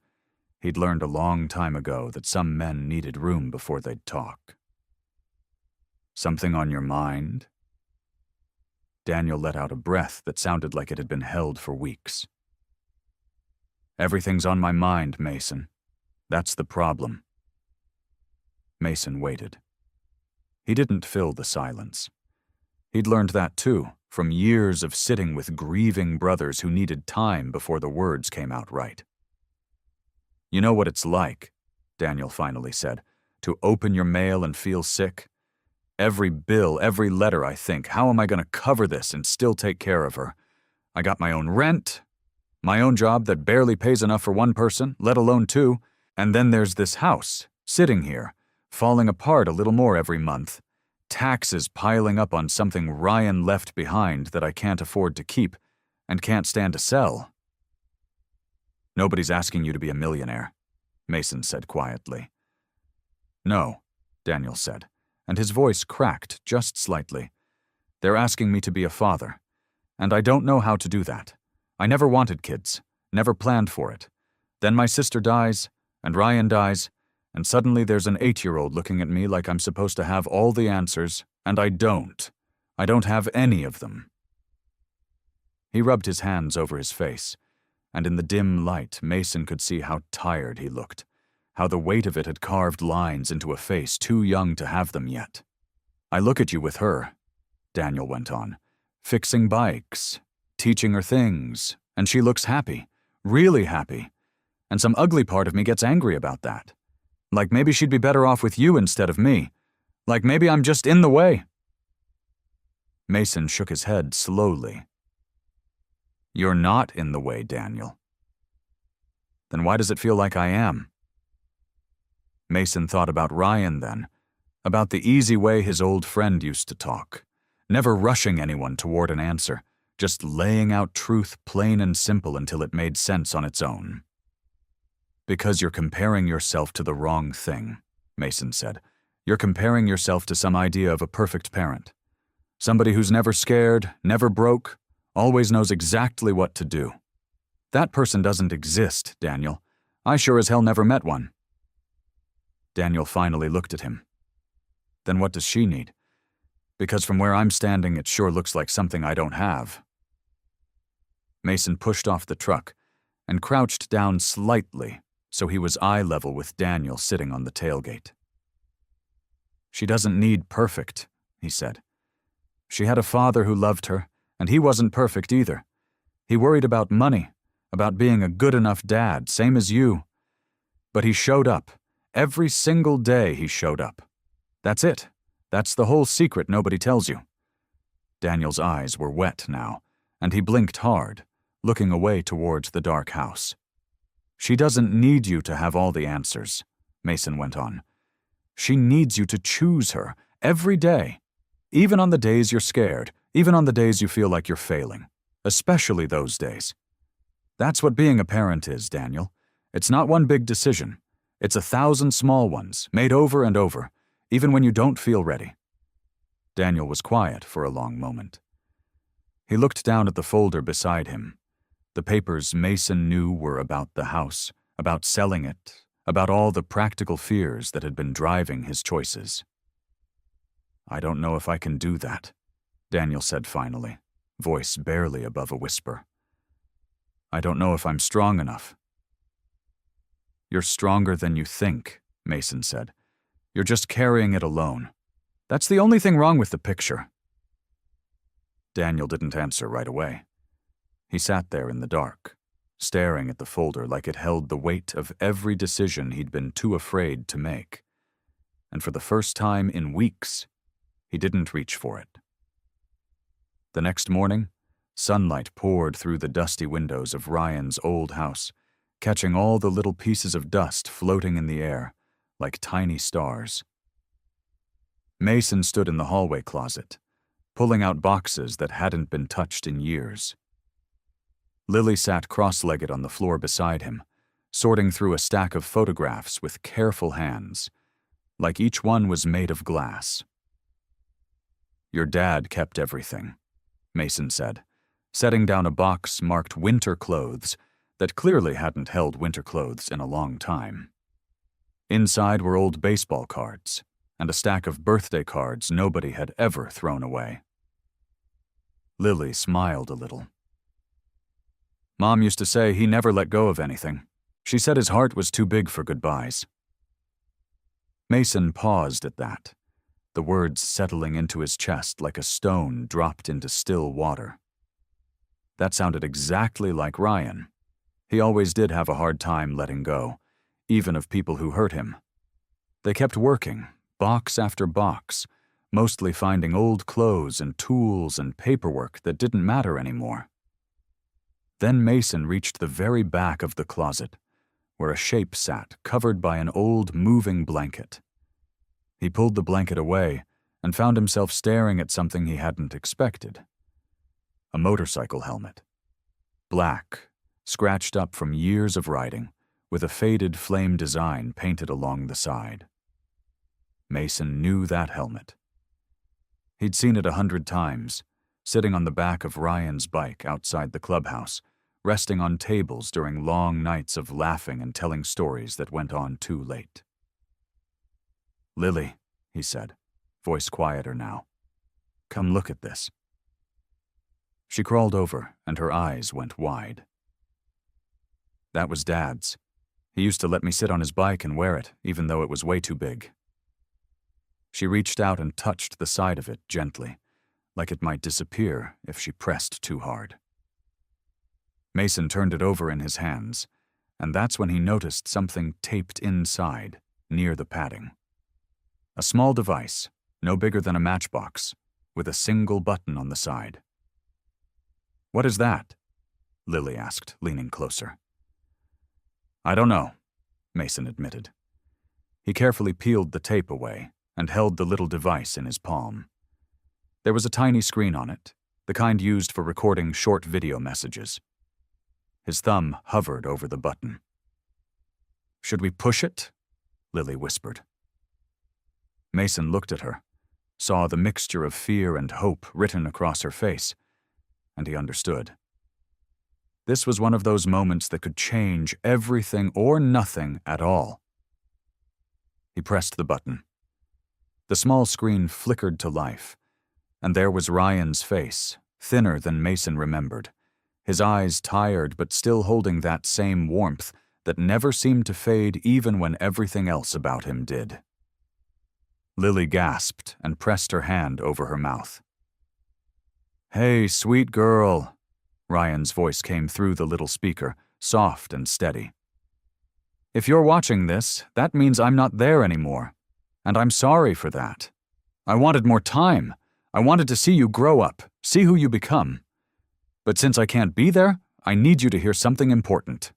He'd learned a long time ago that some men needed room before they'd talk. "Something on your mind?" Daniel let out a breath that sounded like it had been held for weeks. "Everything's on my mind, Mason. That's the problem." Mason waited. He didn't fill the silence. He'd learned that too, from years of sitting with grieving brothers who needed time before the words came out right. "You know what it's like," Daniel finally said, "to open your mail and feel sick? Every bill, every letter, I think, how am I going to cover this and still take care of her? I got my own rent, my own job that barely pays enough for one person, let alone two, and then there's this house, sitting here, falling apart a little more every month. Taxes piling up on something Ryan left behind that I can't afford to keep and can't stand to sell." "Nobody's asking you to be a millionaire," Mason said quietly. "No," Daniel said, and his voice cracked just slightly. "They're asking me to be a father, and I don't know how to do that. I never wanted kids, never planned for it. Then my sister dies, and Ryan dies, and suddenly there's an 8-year-old looking at me like I'm supposed to have all the answers, and I don't. I don't have any of them." He rubbed his hands over his face, and in the dim light, Mason could see how tired he looked, how the weight of it had carved lines into a face too young to have them yet. "I look at you with her," Daniel went on, "fixing bikes, teaching her things, and she looks happy, really happy, and some ugly part of me gets angry about that. Like maybe she'd be better off with you instead of me. Like maybe I'm just in the way." Mason shook his head slowly. "You're not in the way, Daniel." "Then why does it feel like I am?" Mason thought about Ryan then, about the easy way his old friend used to talk, never rushing anyone toward an answer, just laying out truth plain and simple until it made sense on its own. "Because you're comparing yourself to the wrong thing," Mason said. "You're comparing yourself to some idea of a perfect parent. Somebody who's never scared, never broke, always knows exactly what to do. That person doesn't exist, Daniel. I sure as hell never met one." Daniel finally looked at him. "Then what does she need? Because from where I'm standing, it sure looks like something I don't have." Mason pushed off the truck and crouched down slightly so he was eye level with Daniel sitting on the tailgate. "She doesn't need perfect," he said. "She had a father who loved her, and he wasn't perfect either. He worried about money, about being a good enough dad, same as you. But he showed up. Every single day he showed up. That's it. That's the whole secret nobody tells you." Daniel's eyes were wet now, and he blinked hard, looking away towards the dark house. "She doesn't need you to have all the answers. Mason went on. She needs you to choose her every day, even on the days you're scared, even on the days you feel like you're failing, especially those days. That's what being a parent is, Daniel. It's not one big decision. It's 1,000 small ones, made over and over, even when you don't feel ready. Daniel was quiet for a long moment. He looked down at the folder beside him. The papers Mason knew were about the house, about selling it, about all the practical fears that had been driving his choices. I don't know if I can do that, Daniel said finally, voice barely above a whisper. I don't know if I'm strong enough. You're stronger than you think, Mason said. You're just carrying it alone. That's the only thing wrong with the picture. Daniel didn't answer right away. He sat there in the dark, staring at the folder like it held the weight of every decision he'd been too afraid to make. And for the first time in weeks, he didn't reach for it. The next morning, sunlight poured through the dusty windows of Ryan's old house, catching all the little pieces of dust floating in the air like tiny stars. Mason stood in the hallway closet, pulling out boxes that hadn't been touched in years. Lily sat cross-legged on the floor beside him, sorting through a stack of photographs with careful hands, like each one was made of glass. Your dad kept everything, Mason said, setting down a box marked winter clothes that clearly hadn't held winter clothes in a long time. Inside were old baseball cards and a stack of birthday cards nobody had ever thrown away. Lily smiled a little. Mom used to say he never let go of anything. She said his heart was too big for goodbyes. Mason paused at that, the words settling into his chest like a stone dropped into still water. That sounded exactly like Ryan. He always did have a hard time letting go, even of people who hurt him. They kept working, box after box, mostly finding old clothes and tools and paperwork that didn't matter anymore. Then Mason reached the very back of the closet, where a shape sat covered by an old moving blanket. He pulled the blanket away and found himself staring at something he hadn't expected. A motorcycle helmet. Black, scratched up from years of riding, with a faded flame design painted along the side. Mason knew that helmet. He'd seen it 100 times, sitting on the back of Ryan's bike outside the clubhouse, resting on tables during long nights of laughing and telling stories that went on too late. Lily, he said, voice quieter now. Come look at this. She crawled over, and her eyes went wide. That was Dad's. He used to let me sit on his bike and wear it, even though it was way too big. She reached out and touched the side of it gently, like it might disappear if she pressed too hard. Mason turned it over in his hands, and that's when he noticed something taped inside, near the padding. A small device, no bigger than a matchbox, with a single button on the side. What is that? Lily asked, leaning closer. I don't know, Mason admitted. He carefully peeled the tape away and held the little device in his palm. There was a tiny screen on it, the kind used for recording short video messages. His thumb hovered over the button. Should we push it? Lily whispered. Mason looked at her, saw the mixture of fear and hope written across her face, and he understood. This was one of those moments that could change everything or nothing at all. He pressed the button. The small screen flickered to life, and there was Ryan's face, thinner than Mason remembered, his eyes tired but still holding that same warmth that never seemed to fade even when everything else about him did. Lily gasped and pressed her hand over her mouth. Hey, sweet girl, Ryan's voice came through the little speaker, soft and steady. If you're watching this, that means I'm not there anymore, and I'm sorry for that. I wanted more time. I wanted to see you grow up, see who you become. But since I can't be there, I need you to hear something important.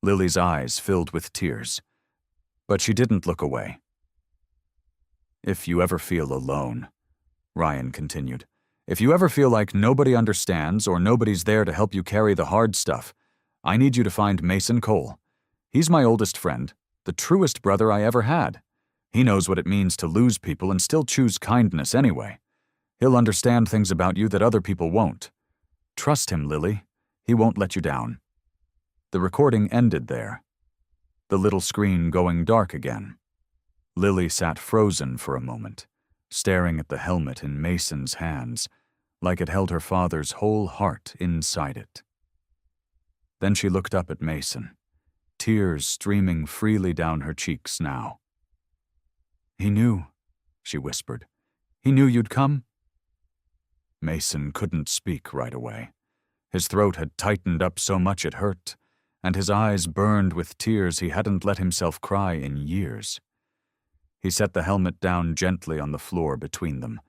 Lily's eyes filled with tears, But she didn't look away. "If you ever feel alone," Ryan continued, "if you ever feel like nobody understands or nobody's there to help you carry the hard stuff, I need you to find Mason Cole. He's my oldest friend, the truest brother I ever had. He knows what it means to lose people and still choose kindness anyway. He'll understand things about you that other people won't. Trust him, Lily. He won't let you down." The recording ended there, the little screen going dark again. Lily sat frozen for a moment, staring at the helmet in Mason's hands, like it held her father's whole heart inside it. Then she looked up at Mason, tears streaming freely down her cheeks now. "He knew," she whispered. "He knew you'd come?" Mason couldn't speak right away. His throat had tightened up so much it hurt, and his eyes burned with tears he hadn't let himself cry in years. He set the helmet down gently on the floor between them,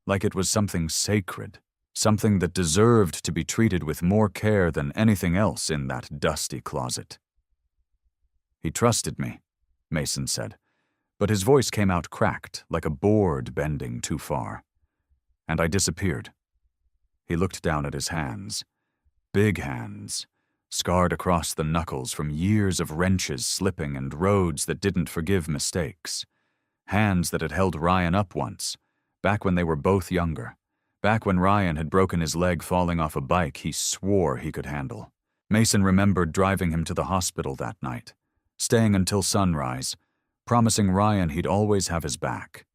like it was something sacred, something that deserved to be treated with more care than anything else in that dusty closet. "He trusted me," Mason said, but his voice came out cracked, like a board bending too far. "And I disappeared." He looked down at his hands. Big hands, scarred across the knuckles from years of wrenches slipping and roads that didn't forgive mistakes. Hands that had held Ryan up once, back when they were both younger, back when Ryan had broken his leg falling off a bike he swore he could handle. Mason remembered driving him to the hospital that night, staying until sunrise, promising Ryan he'd always have his back.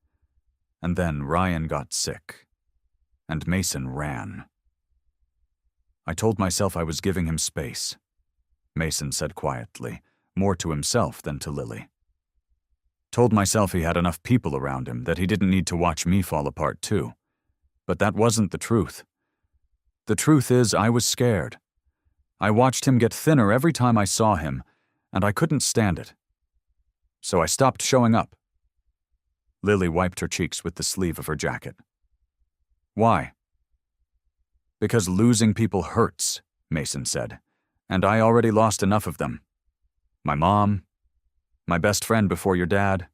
And then Ryan got sick, and Mason ran. "I told myself I was giving him space," Mason said quietly, more to himself than to Lily. "Told myself he had enough people around him, that he didn't need to watch me fall apart too. But that wasn't the truth. The truth is I was scared. I watched him get thinner every time I saw him, and I couldn't stand it. So I stopped showing up." Lily wiped her cheeks with the sleeve of her jacket. "Why?" "Because losing people hurts," Mason said, "and I already lost enough of them. My mom, my best friend before your dad,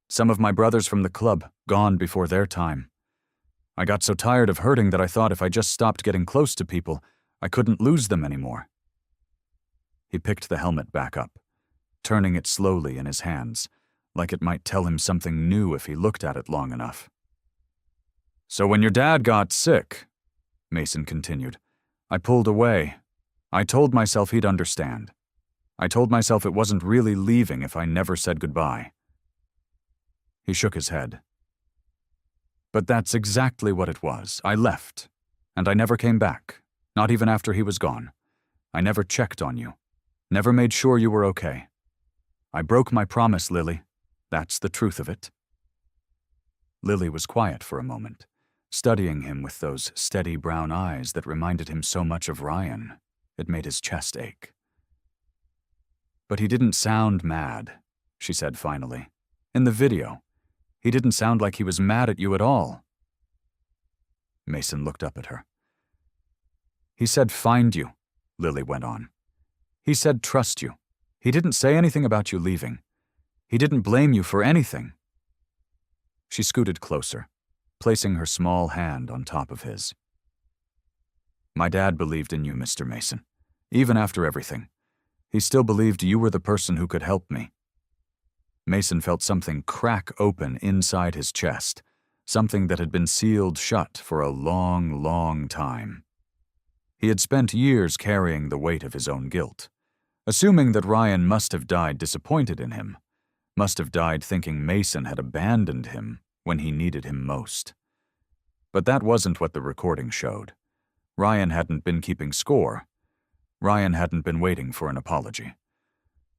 some of my brothers from the club, gone before their time. I got so tired of hurting that I thought if I just stopped getting close to people, I couldn't lose them anymore." He picked the helmet back up, turning it slowly in his hands, like it might tell him something new if he looked at it long enough. "So when your dad got sick," Mason continued, "I pulled away. I told myself he'd understand. I told myself it wasn't really leaving if I never said goodbye." He shook his head. "But that's exactly what it was. I left, and I never came back, not even after he was gone. I never checked on you, never made sure you were okay. I broke my promise, Lily. That's the truth of it." Lily was quiet for a moment, studying him with those steady brown eyes that reminded him so much of Ryan. It made his chest ache. "But he didn't sound mad," she said finally. "In the video, he didn't sound like he was mad at you at all." Mason looked up at her. "He said find you," Lily went on. "He said trust you. He didn't say anything about you leaving. He didn't blame you for anything." She scooted closer, placing her small hand on top of his. "My dad believed in you, Mr. Mason. Even after everything, he still believed you were the person who could help me." Mason felt something crack open inside his chest, something that had been sealed shut for a long, long time. He had spent years carrying the weight of his own guilt, assuming that Ryan must have died disappointed in him, must have died thinking Mason had abandoned him when he needed him most. But that wasn't what the recording showed. Ryan hadn't been keeping score. Ryan hadn't been waiting for an apology.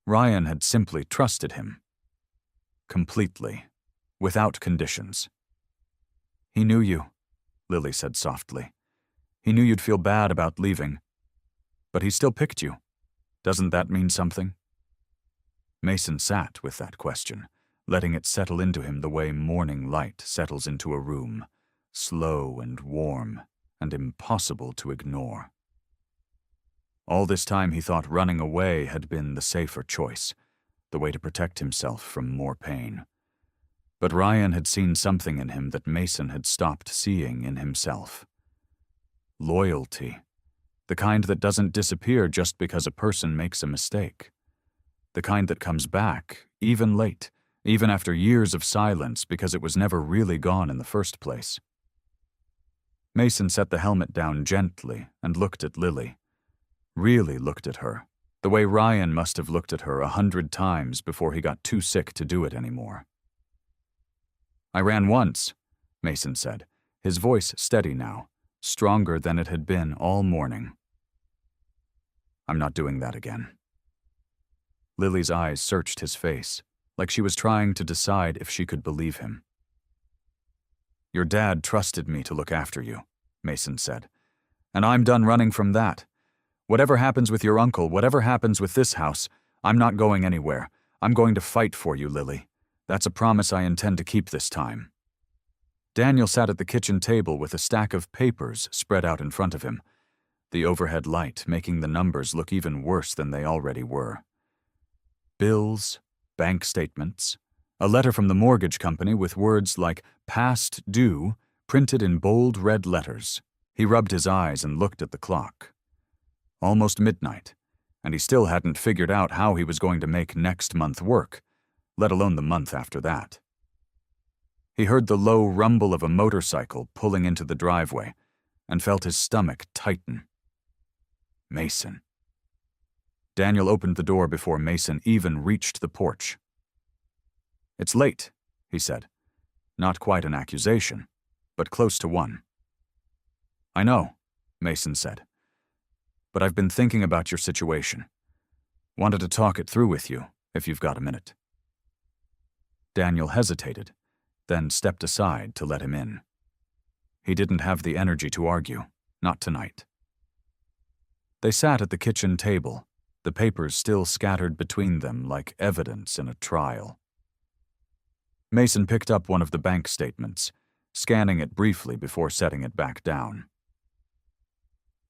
Ryan had simply trusted him. Completely, without conditions. "He knew you," Lily said softly. "He knew you'd feel bad about leaving. But he still picked you. Doesn't that mean something?" Mason sat with that question, letting it settle into him the way morning light settles into a room, slow and warm and impossible to ignore. All this time he thought running away had been the safer choice, the way to protect himself from more pain. But Ryan had seen something in him that Mason had stopped seeing in himself. Loyalty. The kind that doesn't disappear just because a person makes a mistake. The kind that comes back, even late, even after years of silence because it was never really gone in the first place. Mason set the helmet down gently and looked at Lily. Really looked at her, the way Ryan must have looked at her 100 times before he got too sick to do it anymore. "I ran once," Mason said, his voice steady now, stronger than it had been all morning. "I'm not doing that again." Lily's eyes searched his face, like she was trying to decide if she could believe him. "Your dad trusted me to look after you," Mason said, "and I'm done running from that. Whatever happens with your uncle, whatever happens with this house, I'm not going anywhere. I'm going to fight for you, Lily. That's a promise I intend to keep this time." Daniel sat at the kitchen table with a stack of papers spread out in front of him, the overhead light making the numbers look even worse than they already were. Bills, bank statements, a letter from the mortgage company with words like "past due" printed in bold red letters. He rubbed his eyes and looked at the clock. Almost midnight, and he still hadn't figured out how he was going to make next month work, let alone the month after that. He heard the low rumble of a motorcycle pulling into the driveway and felt his stomach tighten. Mason. Daniel opened the door before Mason even reached the porch. "It's late," he said. Not quite an accusation, but close to one. "I know," Mason said. "But I've been thinking about your situation. Wanted to talk it through with you, if you've got a minute." Daniel hesitated, then stepped aside to let him in. He didn't have the energy to argue, not tonight. They sat at the kitchen table, the papers still scattered between them like evidence in a trial. Mason picked up one of the bank statements, scanning it briefly before setting it back down.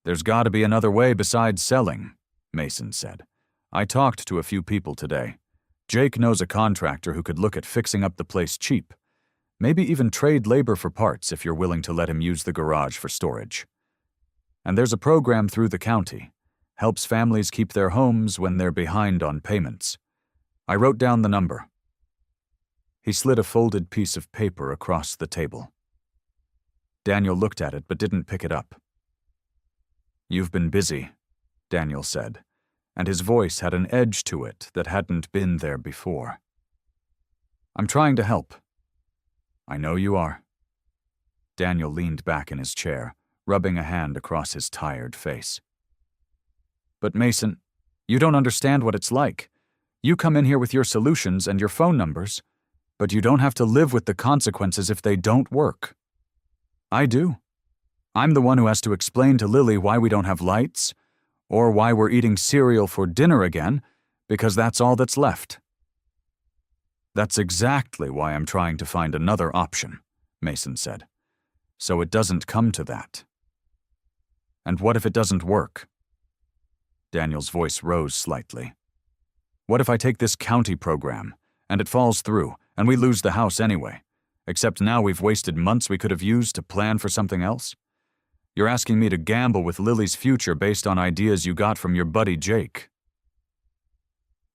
"There's got to be another way besides selling," Mason said. "I talked to a few people today. Jake knows a contractor who could look at fixing up the place cheap. Maybe even trade labor for parts if you're willing to let him use the garage for storage. And there's a program through the county. Helps families keep their homes when they're behind on payments. I wrote down the number." He slid a folded piece of paper across the table. Daniel looked at it but didn't pick it up. "You've been busy," Daniel said, and his voice had an edge to it that hadn't been there before. "I'm trying to help." "I know you are." Daniel leaned back in his chair, rubbing a hand across his tired face. "But Mason, you don't understand what it's like. You come in here with your solutions and your phone numbers, but you don't have to live with the consequences if they don't work. I do. I'm the one who has to explain to Lily why we don't have lights, or why we're eating cereal for dinner again, because that's all that's left." "That's exactly why I'm trying to find another option," Mason said. "So it doesn't come to that." "And what if it doesn't work?" Daniel's voice rose slightly. "What if I take this county program, and it falls through, and we lose the house anyway, except now we've wasted months we could have used to plan for something else? You're asking me to gamble with Lily's future based on ideas you got from your buddy Jake."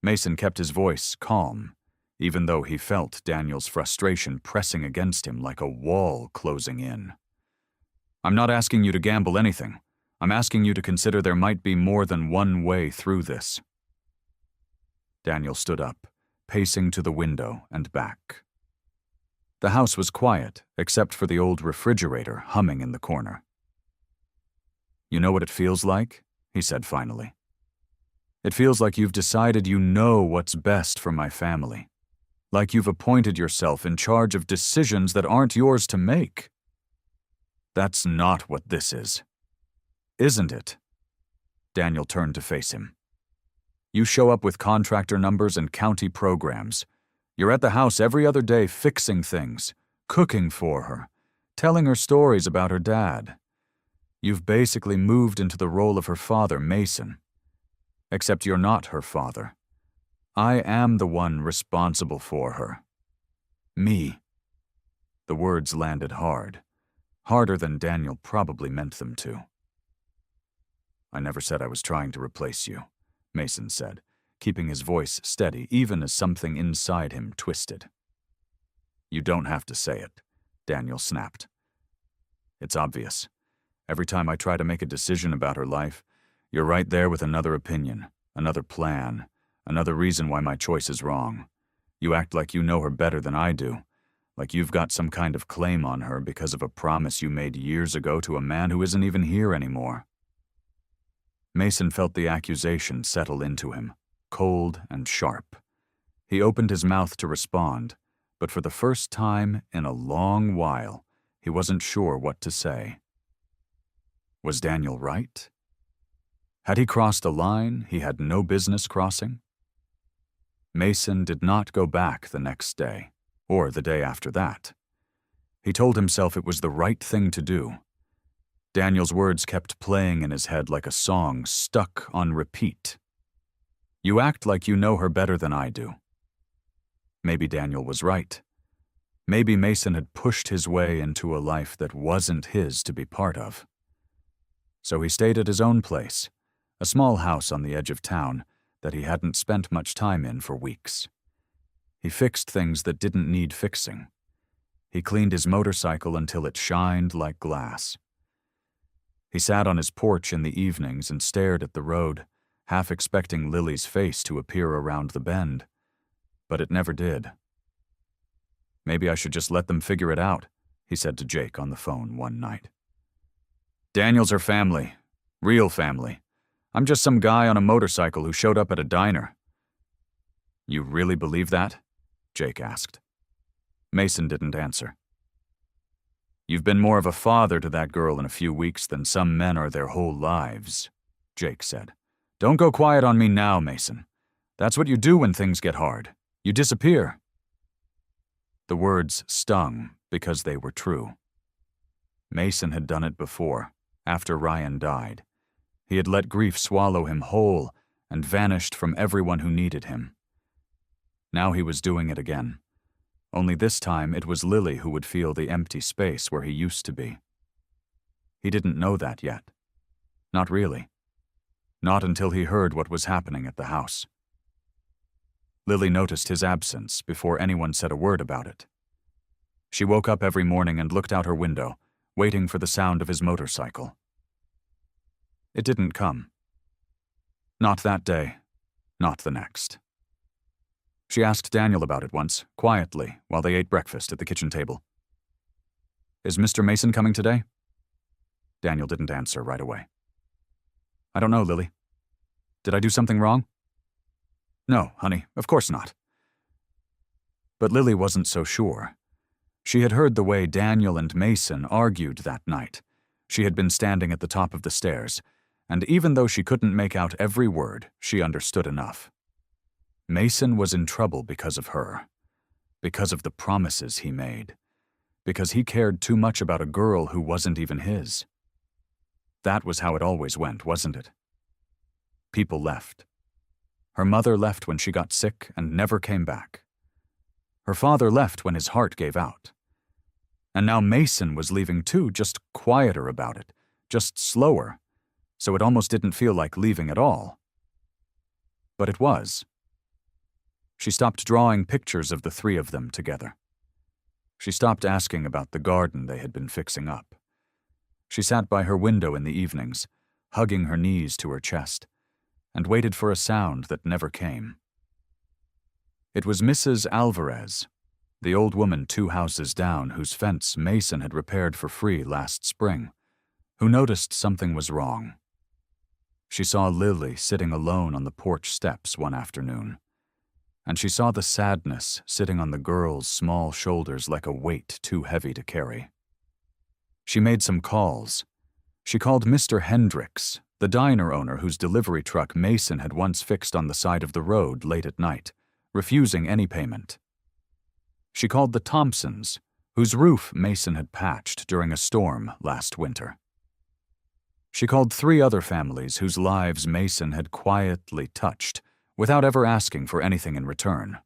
Mason kept his voice calm, even though he felt Daniel's frustration pressing against him like a wall closing in. "I'm not asking you to gamble anything. I'm asking you to consider there might be more than one way through this." Daniel stood up, pacing to the window and back. The house was quiet, except for the old refrigerator humming in the corner. "You know what it feels like?" he said finally. "It feels like you've decided you know what's best for my family. Like you've appointed yourself in charge of decisions that aren't yours to make. That's not what this is. Isn't it?" Daniel turned to face him. "You show up with contractor numbers and county programs. You're at the house every other day fixing things, cooking for her, telling her stories about her dad. You've basically moved into the role of her father, Mason. Except you're not her father. I am the one responsible for her. Me. The words landed hard, harder than Daniel probably meant them to. I never said I was trying to replace you, Mason said, keeping his voice steady even as something inside him twisted. You don't have to say it, Daniel snapped. It's obvious. Every time I try to make a decision about her life, you're right there with another opinion, another plan, another reason why my choice is wrong. You act like you know her better than I do, like you've got some kind of claim on her because of a promise you made years ago to a man who isn't even here anymore. Mason felt the accusation settle into him, cold and sharp. He opened his mouth to respond, but for the first time in a long while, he wasn't sure what to say. Was Daniel right? Had he crossed a line he had no business crossing? Mason did not go back the next day, or the day after that. He told himself it was the right thing to do. Daniel's words kept playing in his head like a song stuck on repeat. You act like you know her better than I do. Maybe Daniel was right. Maybe Mason had pushed his way into a life that wasn't his to be part of. So he stayed at his own place, a small house on the edge of town that he hadn't spent much time in for weeks. He fixed things that didn't need fixing. He cleaned his motorcycle until it shined like glass. He sat on his porch in the evenings and stared at the road, half expecting Lily's face to appear around the bend. But it never did. Maybe I should just let them figure it out, he said to Jake on the phone one night. Daniel's her family. Real family. I'm just some guy on a motorcycle who showed up at a diner. You really believe that? Jake asked. Mason didn't answer. You've been more of a father to that girl in a few weeks than some men are their whole lives, Jake said. Don't go quiet on me now, Mason. That's what you do when things get hard. You disappear. The words stung because they were true. Mason had done it before, after Ryan died. He had let grief swallow him whole and vanished from everyone who needed him. Now he was doing it again. Only this time it was Lily who would feel the empty space where he used to be. He didn't know that yet. Not really. Not until he heard what was happening at the house. Lily noticed his absence before anyone said a word about it. She woke up every morning and looked out her window, waiting for the sound of his motorcycle. It didn't come. Not that day, not the next. She asked Daniel about it once, quietly, while they ate breakfast at the kitchen table. Is Mr. Mason coming today? Daniel didn't answer right away. I don't know, Lily. Did I do something wrong? No, honey, of course not. But Lily wasn't so sure. She had heard the way Daniel and Mason argued that night. She had been standing at the top of the stairs, and even though she couldn't make out every word, she understood enough. Mason was in trouble because of her, because of the promises he made, because he cared too much about a girl who wasn't even his. That was how it always went, wasn't it? People left. Her mother left when she got sick and never came back. Her father left when his heart gave out. And now Mason was leaving too, just quieter about it, just slower, so it almost didn't feel like leaving at all. But it was. She stopped drawing pictures of the three of them together. She stopped asking about the garden they had been fixing up. She sat by her window in the evenings, hugging her knees to her chest, and waited for a sound that never came. It was Mrs. Alvarez, the old woman 2 houses down whose fence Mason had repaired for free last spring, who noticed something was wrong. She saw Lily sitting alone on the porch steps one afternoon, and she saw the sadness sitting on the girl's small shoulders like a weight too heavy to carry. She made some calls. She called Mr. Hendricks, the diner owner whose delivery truck Mason had once fixed on the side of the road late at night, refusing any payment. She called the Thompsons, whose roof Mason had patched during a storm last winter. She called 3 other families whose lives Mason had quietly touched without ever asking for anything in return.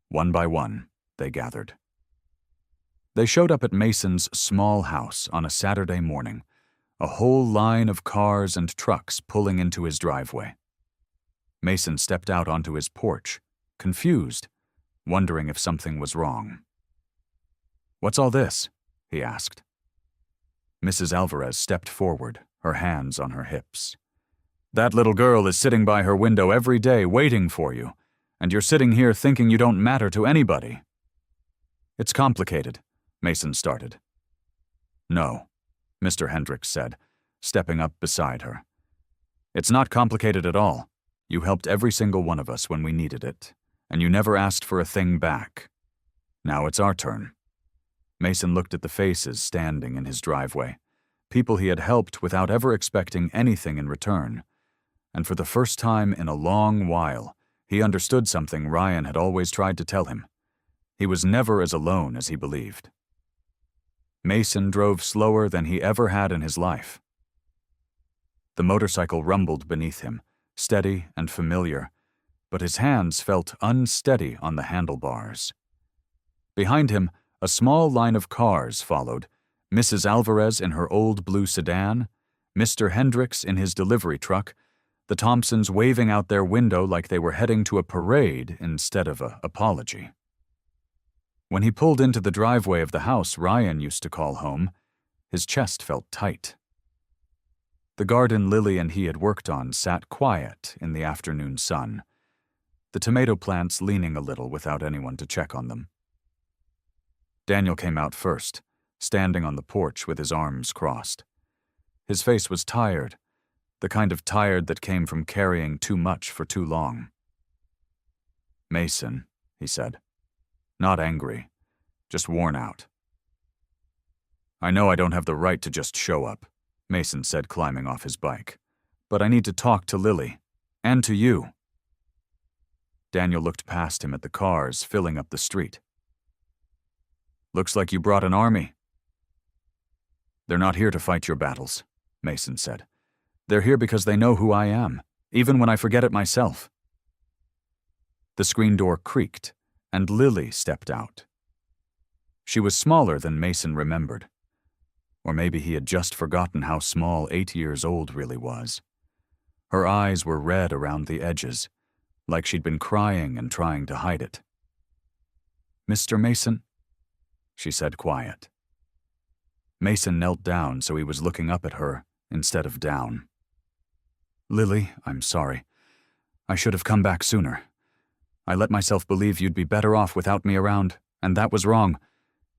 One by one, they gathered. They showed up at Mason's small house on a Saturday morning, a whole line of cars and trucks pulling into his driveway. Mason stepped out onto his porch, confused, wondering if something was wrong. "What's all this?" he asked. Mrs. Alvarez stepped forward, her hands on her hips. "That little girl is sitting by her window every day waiting for you, and you're sitting here thinking you don't matter to anybody." "It's complicated," Mason started. "No," Mr. Hendricks said, stepping up beside her. "It's not complicated at all. You helped every single one of us when we needed it, and you never asked for a thing back. Now it's our turn." Mason looked at the faces standing in his driveway, people he had helped without ever expecting anything in return, and for the first time in a long while, he understood something Ryan had always tried to tell him. He was never as alone as he believed. Mason drove slower than he ever had in his life. The motorcycle rumbled beneath him, steady and familiar, but his hands felt unsteady on the handlebars. Behind him, a small line of cars followed, Mrs. Alvarez in her old blue sedan, Mr. Hendricks in his delivery truck, the Thompsons waving out their window like they were heading to a parade instead of an apology. When he pulled into the driveway of the house Ryan used to call home, his chest felt tight. The garden Lily and he had worked on sat quiet in the afternoon sun, the tomato plants leaning a little without anyone to check on them. Daniel came out first, standing on the porch with his arms crossed. His face was tired, the kind of tired that came from carrying too much for too long. "Mason," he said. Not angry, just worn out. "I know I don't have the right to just show up," Mason said, climbing off his bike. "But I need to talk to Lily, and to you." Daniel looked past him at the cars filling up the street. "Looks like you brought an army." "They're not here to fight your battles," Mason said. "They're here because they know who I am, even when I forget it myself." The screen door creaked, and Lily stepped out. She was smaller than Mason remembered. Or maybe he had just forgotten how small 8 years old really was. Her eyes were red around the edges, like she'd been crying and trying to hide it. "Mr. Mason?" she said, quiet. Mason knelt down so he was looking up at her instead of down. "Lily, I'm sorry. I should have come back sooner. I let myself believe you'd be better off without me around, and that was wrong.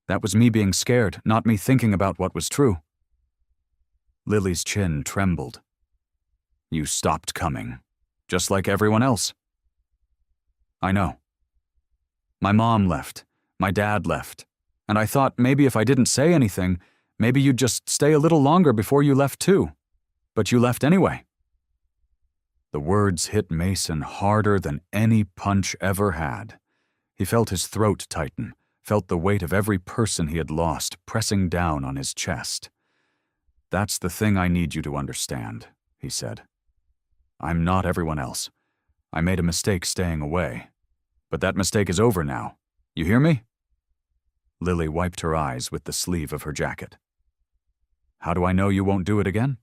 That was me being scared, not me thinking about what was true." Lily's chin trembled. "You stopped coming, just like everyone else." "I know. My mom left, my dad left, and I thought maybe if I didn't say anything, maybe you'd just stay a little longer before you left too. But you left anyway." The words hit Mason harder than any punch ever had. He felt his throat tighten, felt the weight of every person he had lost pressing down on his chest. "That's the thing I need you to understand," he said. "I'm not everyone else. I made a mistake staying away. But that mistake is over now. You hear me?" Lily wiped her eyes with the sleeve of her jacket. "How do I know you won't do it again?"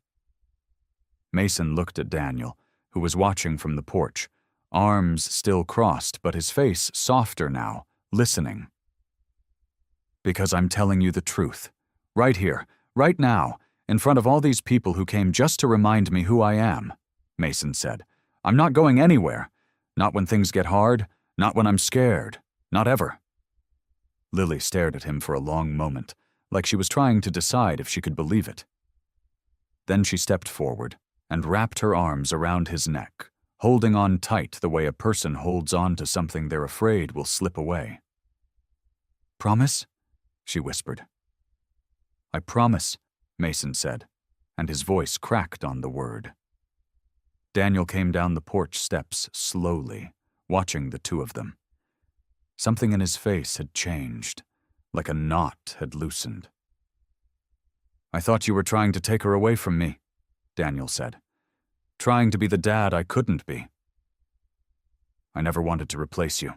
Mason looked at Daniel, who was watching from the porch, arms still crossed but his face softer now, listening. "Because I'm telling you the truth. Right here, right now, in front of all these people who came just to remind me who I am," Mason said. "I'm not going anywhere. Not when things get hard, not when I'm scared, not ever." Lily stared at him for a long moment, like she was trying to decide if she could believe it. Then she stepped forward and wrapped her arms around his neck, holding on tight the way a person holds on to something they're afraid will slip away. "Promise?" she whispered. "I promise," Mason said, and his voice cracked on the word. Daniel came down the porch steps slowly, watching the two of them. Something in his face had changed, like a knot had loosened. "I thought you were trying to take her away from me," Daniel said. "Trying to be the dad I couldn't be." I never wanted to replace you,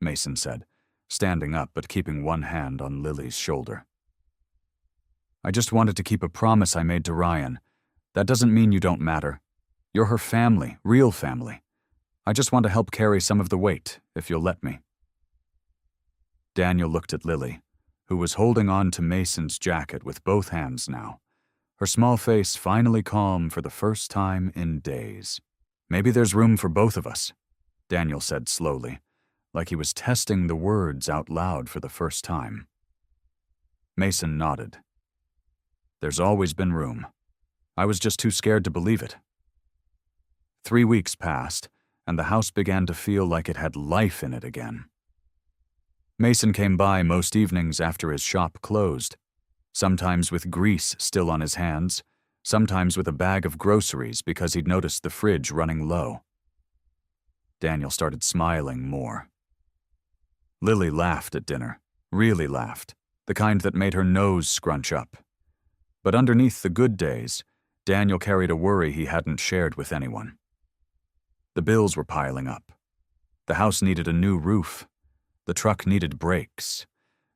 Mason said, standing up but keeping one hand on Lily's shoulder. I just wanted to keep a promise I made to Ryan. That doesn't mean you don't matter. You're her family, real family. I just want to help carry some of the weight, if you'll let me. Daniel looked at Lily, who was holding on to Mason's jacket with both hands now, her small face finally calm for the first time in days. Maybe there's room for both of us, Daniel said slowly, like he was testing the words out loud for the first time. Mason nodded. There's always been room. I was just too scared to believe it. 3 weeks passed, and the house began to feel like it had life in it again. Mason came by most evenings after his shop closed, sometimes with grease still on his hands, sometimes with a bag of groceries because he'd noticed the fridge running low. Daniel started smiling more. Lily laughed at dinner, really laughed, the kind that made her nose scrunch up. But underneath the good days, Daniel carried a worry he hadn't shared with anyone. The bills were piling up. The house needed a new roof. The truck needed brakes.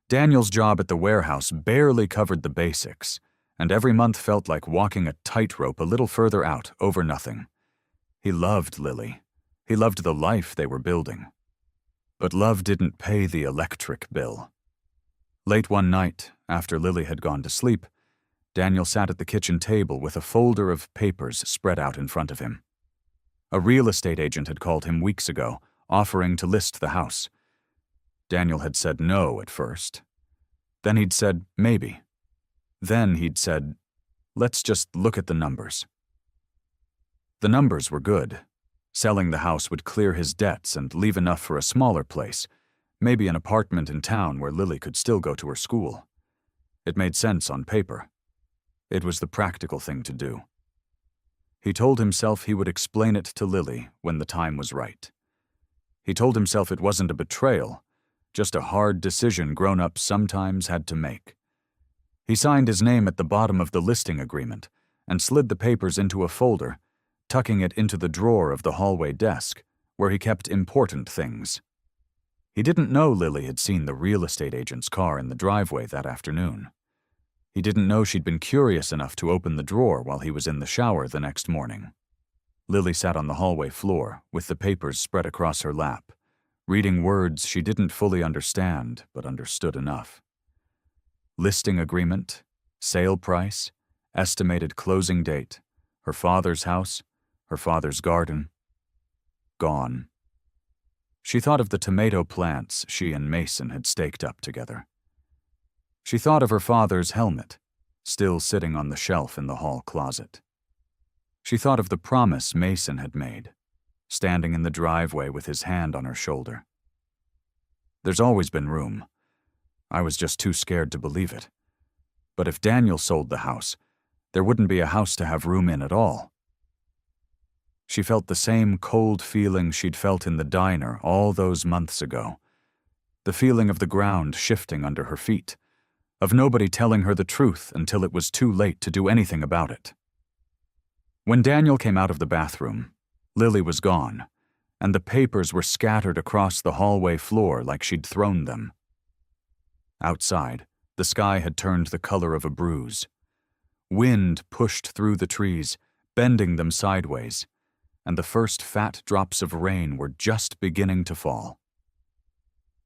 Daniel's job at the warehouse barely covered the basics, and every month felt like walking a tightrope a little further out over nothing. He loved Lily. He loved the life they were building. But love didn't pay the electric bill. Late one night, after Lily had gone to sleep, Daniel sat at the kitchen table with a folder of papers spread out in front of him. A real estate agent had called him weeks ago, offering to list the house. Daniel had said no at first. Then he'd said maybe. Then he'd said, let's just look at the numbers. The numbers were good. Selling the house would clear his debts and leave enough for a smaller place, maybe an apartment in town where Lily could still go to her school. It made sense on paper. It was the practical thing to do. He told himself he would explain it to Lily when the time was right. He told himself it wasn't a betrayal, just a hard decision grown-ups sometimes had to make. He signed his name at the bottom of the listing agreement and slid the papers into a folder, tucking it into the drawer of the hallway desk, where he kept important things. He didn't know Lily had seen the real estate agent's car in the driveway that afternoon. He didn't know she'd been curious enough to open the drawer while he was in the shower the next morning. Lily sat on the hallway floor with the papers spread across her lap, reading words she didn't fully understand but understood enough. Listing agreement, sale price, estimated closing date, her father's house, her father's garden. Gone. She thought of the tomato plants she and Mason had staked up together. She thought of her father's helmet, still sitting on the shelf in the hall closet. She thought of the promise Mason had made, standing in the driveway with his hand on her shoulder. There's always been room. I was just too scared to believe it. But if Daniel sold the house, there wouldn't be a house to have room in at all. She felt the same cold feeling she'd felt in the diner all those months ago. The feeling of the ground shifting under her feet, of nobody telling her the truth until it was too late to do anything about it. When Daniel came out of the bathroom, Lily was gone, and the papers were scattered across the hallway floor like she'd thrown them. Outside, the sky had turned the color of a bruise. Wind pushed through the trees, bending them sideways, and the first fat drops of rain were just beginning to fall.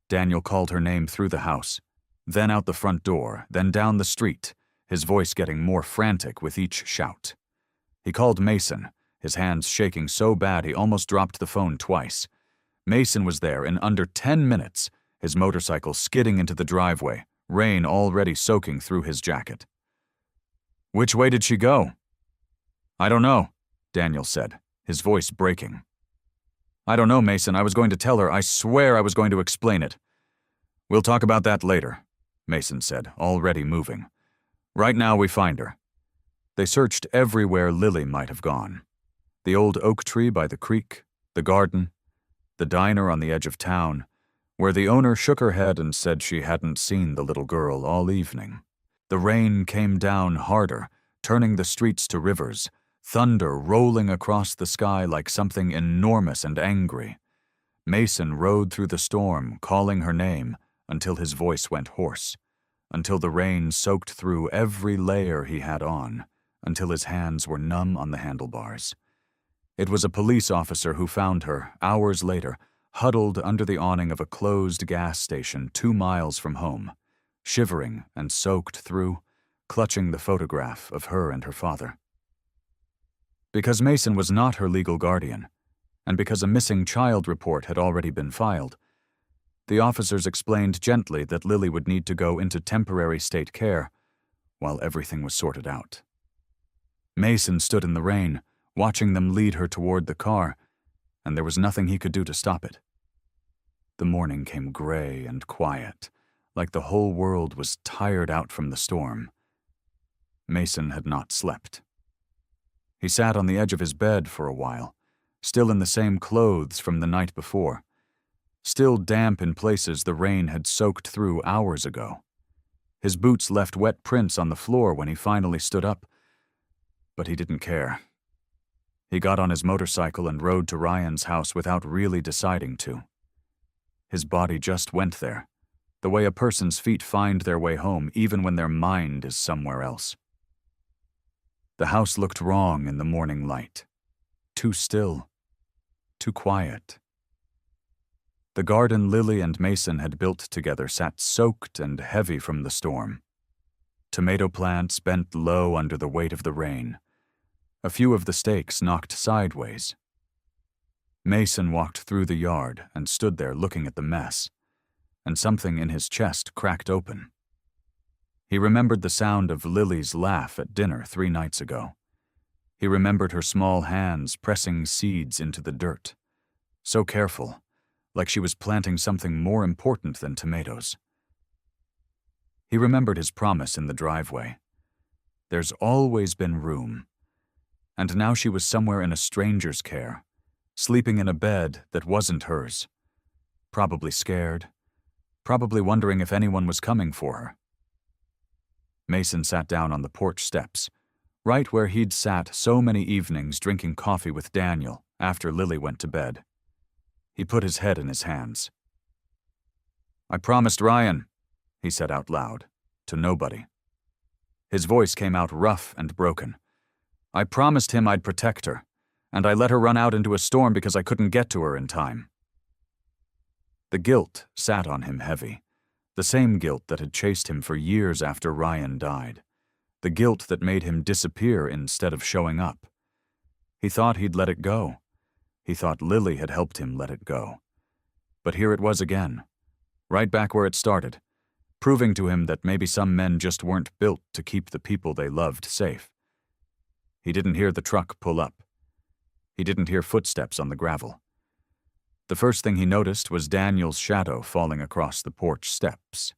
Daniel called her name through the house, then out the front door, then down the street, his voice getting more frantic with each shout. He called Mason, his hands shaking so bad he almost dropped the phone twice. Mason was there in under 10 minutes, his motorcycle skidding into the driveway, rain already soaking through his jacket. "Which way did she go?" "I don't know," Daniel said, his voice breaking. "I don't know, Mason. I was going to tell her. I swear I was going to explain it." "We'll talk about that later," Mason said, already moving. "Right now we find her." They searched everywhere Lily might have gone. The old oak tree by the creek, the garden, the diner on the edge of town, where the owner shook her head and said she hadn't seen the little girl all evening. The rain came down harder, turning the streets to rivers, thunder rolling across the sky like something enormous and angry. Mason rode through the storm, calling her name, until his voice went hoarse, until the rain soaked through every layer he had on, until his hands were numb on the handlebars. It was a police officer who found her, hours later, huddled under the awning of a closed gas station 2 miles from home, shivering and soaked through, clutching the photograph of her and her father. Because Mason was not her legal guardian, and because a missing child report had already been filed, the officers explained gently that Lily would need to go into temporary state care while everything was sorted out. Mason stood in the rain, watching them lead her toward the car, and there was nothing he could do to stop it. The morning came gray and quiet, like the whole world was tired out from the storm. Mason had not slept. He sat on the edge of his bed for a while, still in the same clothes from the night before, still damp in places the rain had soaked through hours ago. His boots left wet prints on the floor when he finally stood up, but he didn't care. He got on his motorcycle and rode to Ryan's house without really deciding to. His body just went there, the way a person's feet find their way home even when their mind is somewhere else. The house looked wrong in the morning light. Too still. Too quiet. The garden Lily and Mason had built together sat soaked and heavy from the storm. Tomato plants bent low under the weight of the rain. A few of the stakes knocked sideways. Mason walked through the yard and stood there looking at the mess, and something in his chest cracked open. He remembered the sound of Lily's laugh at dinner 3 nights ago. He remembered her small hands pressing seeds into the dirt, so careful, like she was planting something more important than tomatoes. He remembered his promise in the driveway. There's always been room. And now she was somewhere in a stranger's care, sleeping in a bed that wasn't hers, probably scared, probably wondering if anyone was coming for her. Mason sat down on the porch steps, right where he'd sat so many evenings drinking coffee with Daniel after Lily went to bed. He put his head in his hands. "I promised Ryan," he said out loud, to nobody. His voice came out rough and broken. "I promised him I'd protect her, and I let her run out into a storm because I couldn't get to her in time." The guilt sat on him heavy, the same guilt that had chased him for years after Ryan died, the guilt that made him disappear instead of showing up. He thought he'd let it go. He thought Lily had helped him let it go. But here it was again, right back where it started, proving to him that maybe some men just weren't built to keep the people they loved safe. He didn't hear the truck pull up. He didn't hear footsteps on the gravel. The first thing he noticed was Daniel's shadow falling across the porch steps.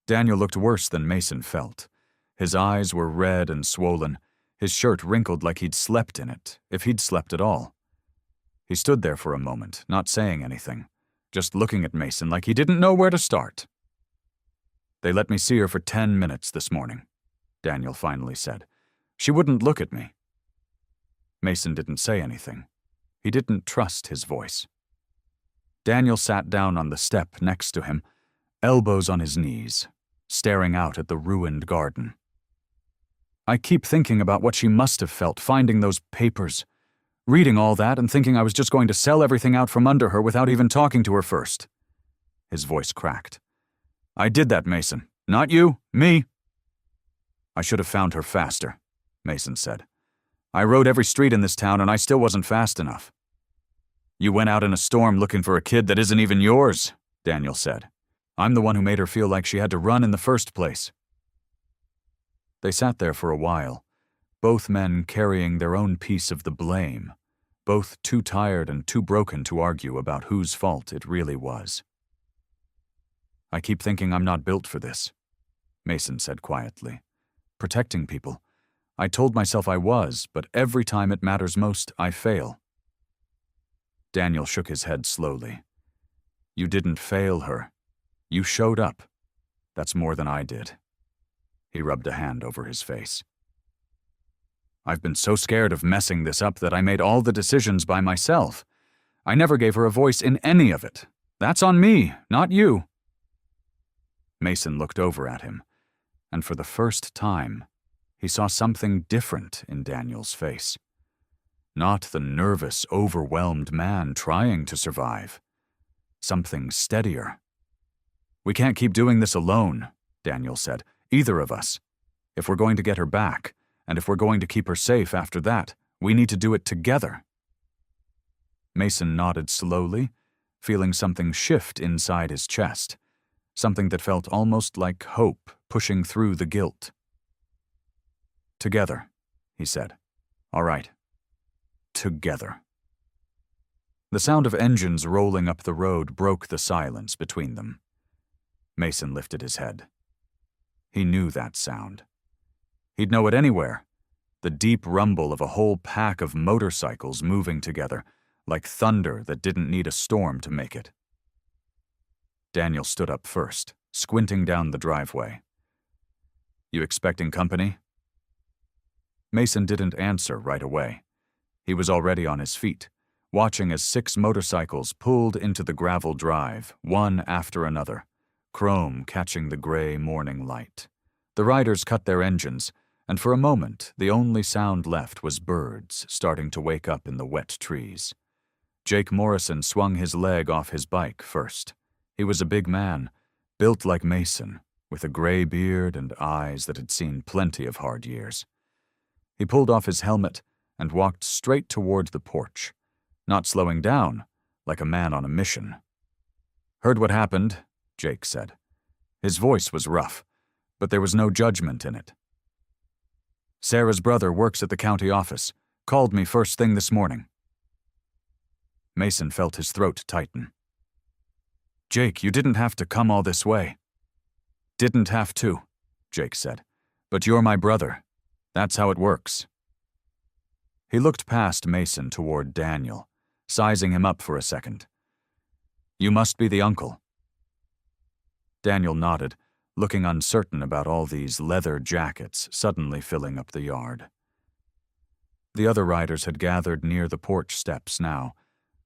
Daniel looked worse than Mason felt. His eyes were red and swollen, his shirt wrinkled like he'd slept in it, if he'd slept at all. He stood there for a moment, not saying anything, just looking at Mason like he didn't know where to start. "They let me see her for 10 minutes this morning," Daniel finally said. "She wouldn't look at me." Mason didn't say anything. He didn't trust his voice. Daniel sat down on the step next to him, elbows on his knees, staring out at the ruined garden. "I keep thinking about what she must have felt finding those papers, reading all that and thinking I was just going to sell everything out from under her without even talking to her first." His voice cracked. "I did that, Mason. Not you, me." "I should have found her faster," Mason said. "I rode every street in this town and I still wasn't fast enough." "You went out in a storm looking for a kid that isn't even yours," Daniel said. "I'm the one who made her feel like she had to run in the first place." They sat there for a while, both men carrying their own piece of the blame, both too tired and too broken to argue about whose fault it really was. "I keep thinking I'm not built for this," Mason said quietly. "Protecting people. I told myself I was, but every time it matters most, I fail." Daniel shook his head slowly. "You didn't fail her. You showed up. That's more than I did." He rubbed a hand over his face. "I've been so scared of messing this up that I made all the decisions by myself. I never gave her a voice in any of it. That's on me, not you." Mason looked over at him, and for the first time, he saw something different in Daniel's face. Not the nervous, overwhelmed man trying to survive. Something steadier. "We can't keep doing this alone," Daniel said. "Either of us. If we're going to get her back, and if we're going to keep her safe after that, we need to do it together." Mason nodded slowly, feeling something shift inside his chest, something that felt almost like hope pushing through the guilt. "Together," he said. "All right. Together." The sound of engines rolling up the road broke the silence between them. Mason lifted his head. He knew that sound. He'd know it anywhere. The deep rumble of a whole pack of motorcycles moving together, like thunder that didn't need a storm to make it. Daniel stood up first, squinting down the driveway. "You expecting company?" Mason didn't answer right away. He was already on his feet, watching as 6 motorcycles pulled into the gravel drive, one after another, chrome catching the gray morning light. The riders cut their engines, and for a moment the only sound left was birds starting to wake up in the wet trees. Jake Morrison swung his leg off his bike first. He was a big man, built like Mason, with a gray beard and eyes that had seen plenty of hard years. He pulled off his helmet and walked straight toward the porch, not slowing down, like a man on a mission. "Heard what happened," Jake said. His voice was rough, but there was no judgment in it. "Sarah's brother works at the county office. Called me first thing this morning." Mason felt his throat tighten. "Jake, you didn't have to come all this way." "Didn't have to," Jake said. "But you're my brother. That's how it works." He looked past Mason toward Daniel, sizing him up for a second. "You must be the uncle." Daniel nodded, looking uncertain about all these leather jackets suddenly filling up the yard. The other riders had gathered near the porch steps now,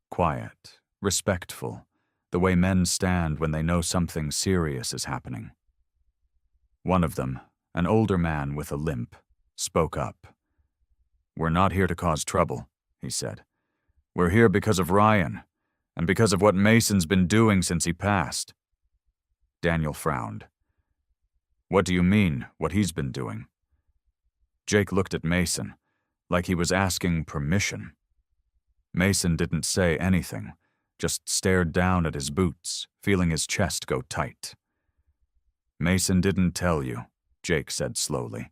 quiet, respectful, the way men stand when they know something serious is happening. One of them, an older man with a limp, spoke up. "We're not here to cause trouble," he said. "We're here because of Ryan, and because of what Mason's been doing since he passed." Daniel frowned. "What do you mean, what he's been doing?" Jake looked at Mason, like he was asking permission. Mason didn't say anything, just stared down at his boots, feeling his chest go tight. "Mason didn't tell you," Jake said slowly.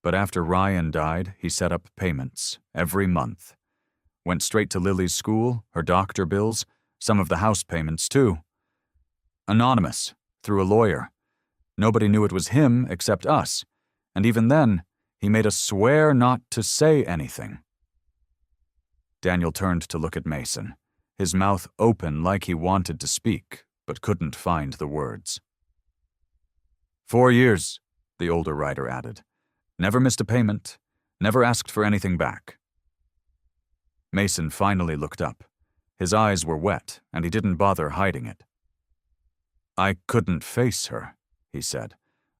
"But after Ryan died, he set up payments, every month. Went straight to Lily's school, her doctor bills, some of the house payments too. Anonymous, through a lawyer. Nobody knew it was him except us, and even then, he made us swear not to say anything." Daniel turned to look at Mason, his mouth open like he wanted to speak, but couldn't find the words. 4 years, the older rider added. Never missed a payment, never asked for anything back. Mason finally looked up. His eyes were wet, and he didn't bother hiding it. "I couldn't face her," he said.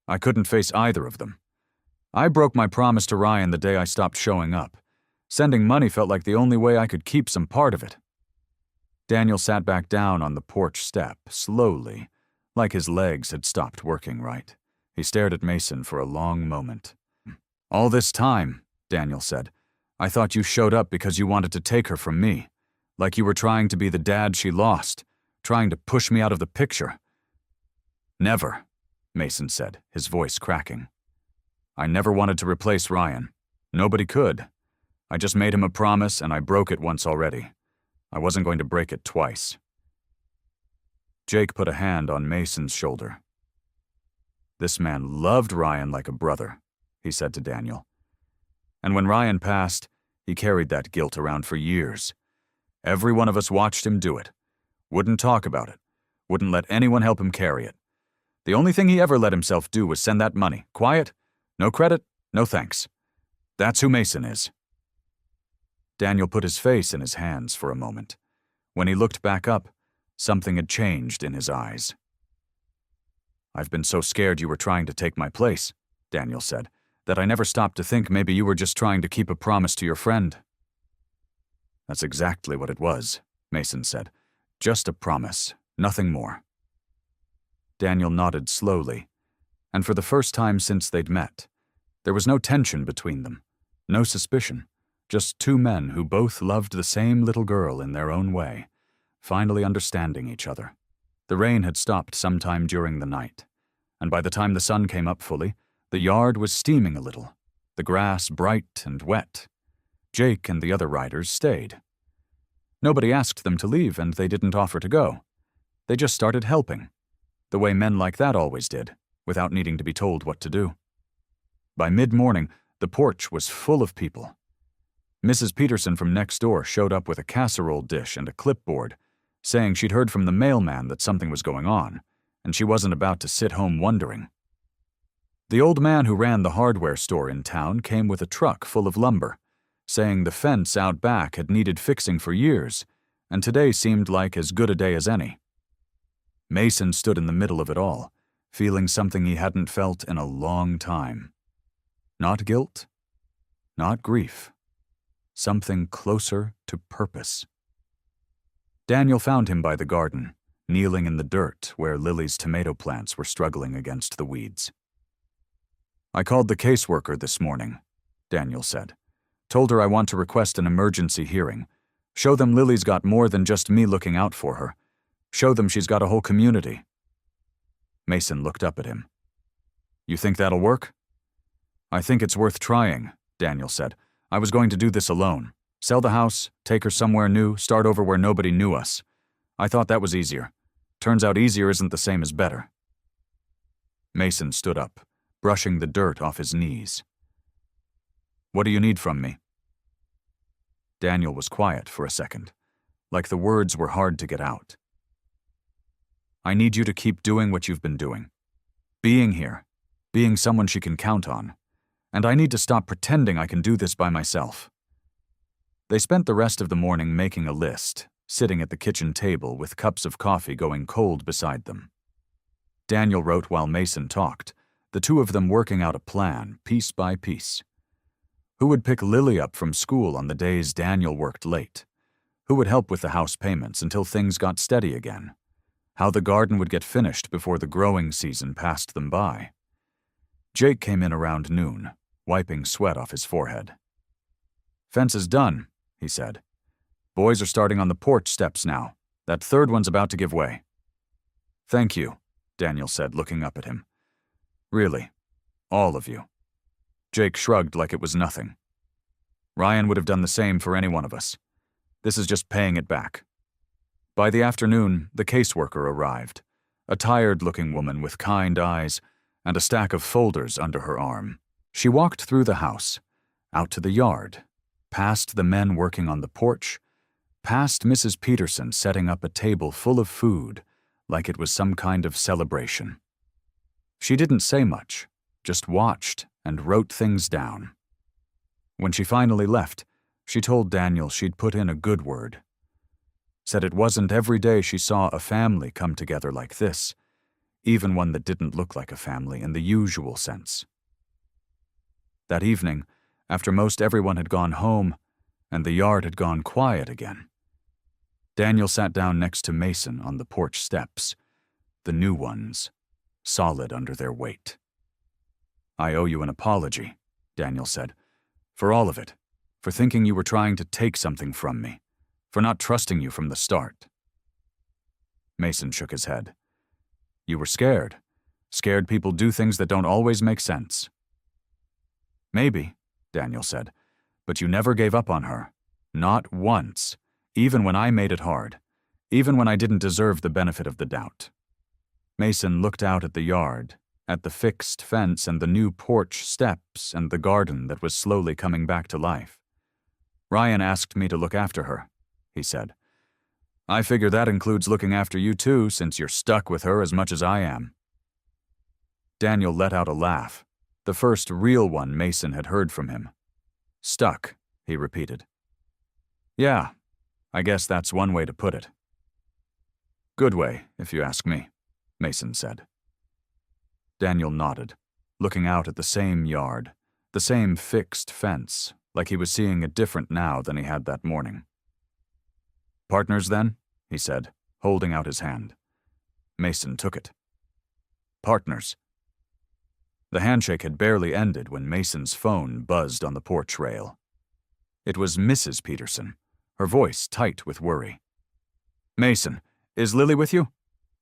"I couldn't face either of them. I broke my promise to Ryan the day I stopped showing up. Sending money felt like the only way I could keep some part of it." Daniel sat back down on the porch step, slowly, like his legs had stopped working right. He stared at Mason for a long moment. "All this time," Daniel said, "I thought you showed up because you wanted to take her from me, like you were trying to be the dad she lost, trying to push me out of the picture." "Never," Mason said, his voice cracking. "I never wanted to replace Ryan. Nobody could. I just made him a promise and I broke it once already. I wasn't going to break it twice." Jake put a hand on Mason's shoulder. "This man loved Ryan like a brother," he said to Daniel. "And when Ryan passed, he carried that guilt around for years. Every one of us watched him do it. Wouldn't talk about it. Wouldn't let anyone help him carry it. The only thing he ever let himself do was send that money. Quiet, no credit, no thanks. That's who Mason is." Daniel put his face in his hands for a moment. When he looked back up, something had changed in his eyes. "I've been so scared you were trying to take my place," Daniel said, "that I never stopped to think maybe you were just trying to keep a promise to your friend." "That's exactly what it was," Mason said. "Just a promise, nothing more." Daniel nodded slowly, and for the first time since they'd met, there was no tension between them, no suspicion, just two men who both loved the same little girl in their own way, finally understanding each other. The rain had stopped sometime during the night, and by the time the sun came up fully, the yard was steaming a little, the grass bright and wet. Jake and the other riders stayed. Nobody asked them to leave, and they didn't offer to go. They just started helping, the way men like that always did, without needing to be told what to do. By mid-morning, the porch was full of people. Mrs. Peterson from next door showed up with a casserole dish and a clipboard, saying she'd heard from the mailman that something was going on, and she wasn't about to sit home wondering. The old man who ran the hardware store in town came with a truck full of lumber, saying the fence out back had needed fixing for years, and today seemed like as good a day as any. Mason stood in the middle of it all, feeling something he hadn't felt in a long time. Not guilt, not grief. Something closer to purpose. Daniel found him by the garden, kneeling in the dirt where Lily's tomato plants were struggling against the weeds. "I called the caseworker this morning," Daniel said. "Told her I want to request an emergency hearing. Show them Lily's got more than just me looking out for her. Show them she's got a whole community." Mason looked up at him. "You think that'll work?" "I think it's worth trying," Daniel said. "I was going to do this alone. Sell the house, take her somewhere new, start over where nobody knew us. I thought that was easier. Turns out easier isn't the same as better." Mason stood up, brushing the dirt off his knees. "What do you need from me?" Daniel was quiet for a second, like the words were hard to get out. "I need you to keep doing what you've been doing. Being here, being someone she can count on. And I need to stop pretending I can do this by myself." They spent the rest of the morning making a list, sitting at the kitchen table with cups of coffee going cold beside them. Daniel wrote while Mason talked, the two of them working out a plan, piece by piece. Who would pick Lily up from school on the days Daniel worked late? Who would help with the house payments until things got steady again? How the garden would get finished before the growing season passed them by. Jake came in around noon, wiping sweat off his forehead. "Fence is done," he said. "Boys are starting on the porch steps now. That third one's about to give way." "Thank you," Daniel said, looking up at him. "Really, all of you." Jake shrugged like it was nothing. "Ryan would have done the same for any one of us. This is just paying it back." By the afternoon, the caseworker arrived, a tired-looking woman with kind eyes and a stack of folders under her arm. She walked through the house, out to the yard, past the men working on the porch, past Mrs. Peterson setting up a table full of food like it was some kind of celebration. She didn't say much, just watched and wrote things down. When she finally left, she told Daniel she'd put in a good word. Said it wasn't every day she saw a family come together like this, even one that didn't look like a family in the usual sense. That evening, after most everyone had gone home and the yard had gone quiet again, Daniel sat down next to Mason on the porch steps, the new ones, solid under their weight. "I owe you an apology," Daniel said, "for all of it, for thinking you were trying to take something from me, for not trusting you from the start." Mason shook his head. "You were scared. Scared people do things that don't always make sense." "Maybe," Daniel said, "but you never gave up on her. Not once, even when I made it hard, even when I didn't deserve the benefit of the doubt." Mason looked out at the yard, at the fixed fence and the new porch steps and the garden that was slowly coming back to life. "Ryan asked me to look after her," he said. "I figure that includes looking after you too, since you're stuck with her as much as I am." Daniel let out a laugh, the first real one Mason had heard from him. "Stuck," he repeated. "Yeah, I guess that's one way to put it. Good way, if you ask me, Mason said. Daniel nodded, looking out at the same yard, the same fixed fence, like he was seeing it different now than he had that morning. Partners, then? He said, holding out his hand. Mason took it. Partners. The handshake had barely ended when Mason's phone buzzed on the porch rail. It was Mrs. Peterson, her voice tight with worry. Mason, is Lily with you?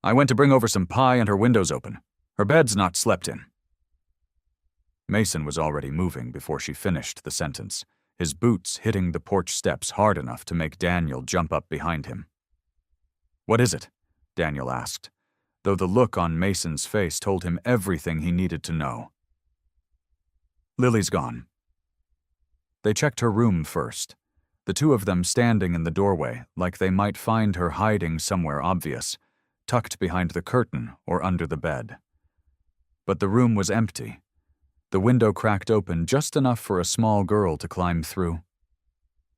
I went to bring over some pie and her window's open. Her bed's not slept in. Mason was already moving before she finished the sentence, his boots hitting the porch steps hard enough to make Daniel jump up behind him. What is it? Daniel asked, though the look on Mason's face told him everything he needed to know. Lily's gone. They checked her room first, the two of them standing in the doorway like they might find her hiding somewhere obvious, tucked behind the curtain or under the bed. But the room was empty. The window cracked open just enough for a small girl to climb through.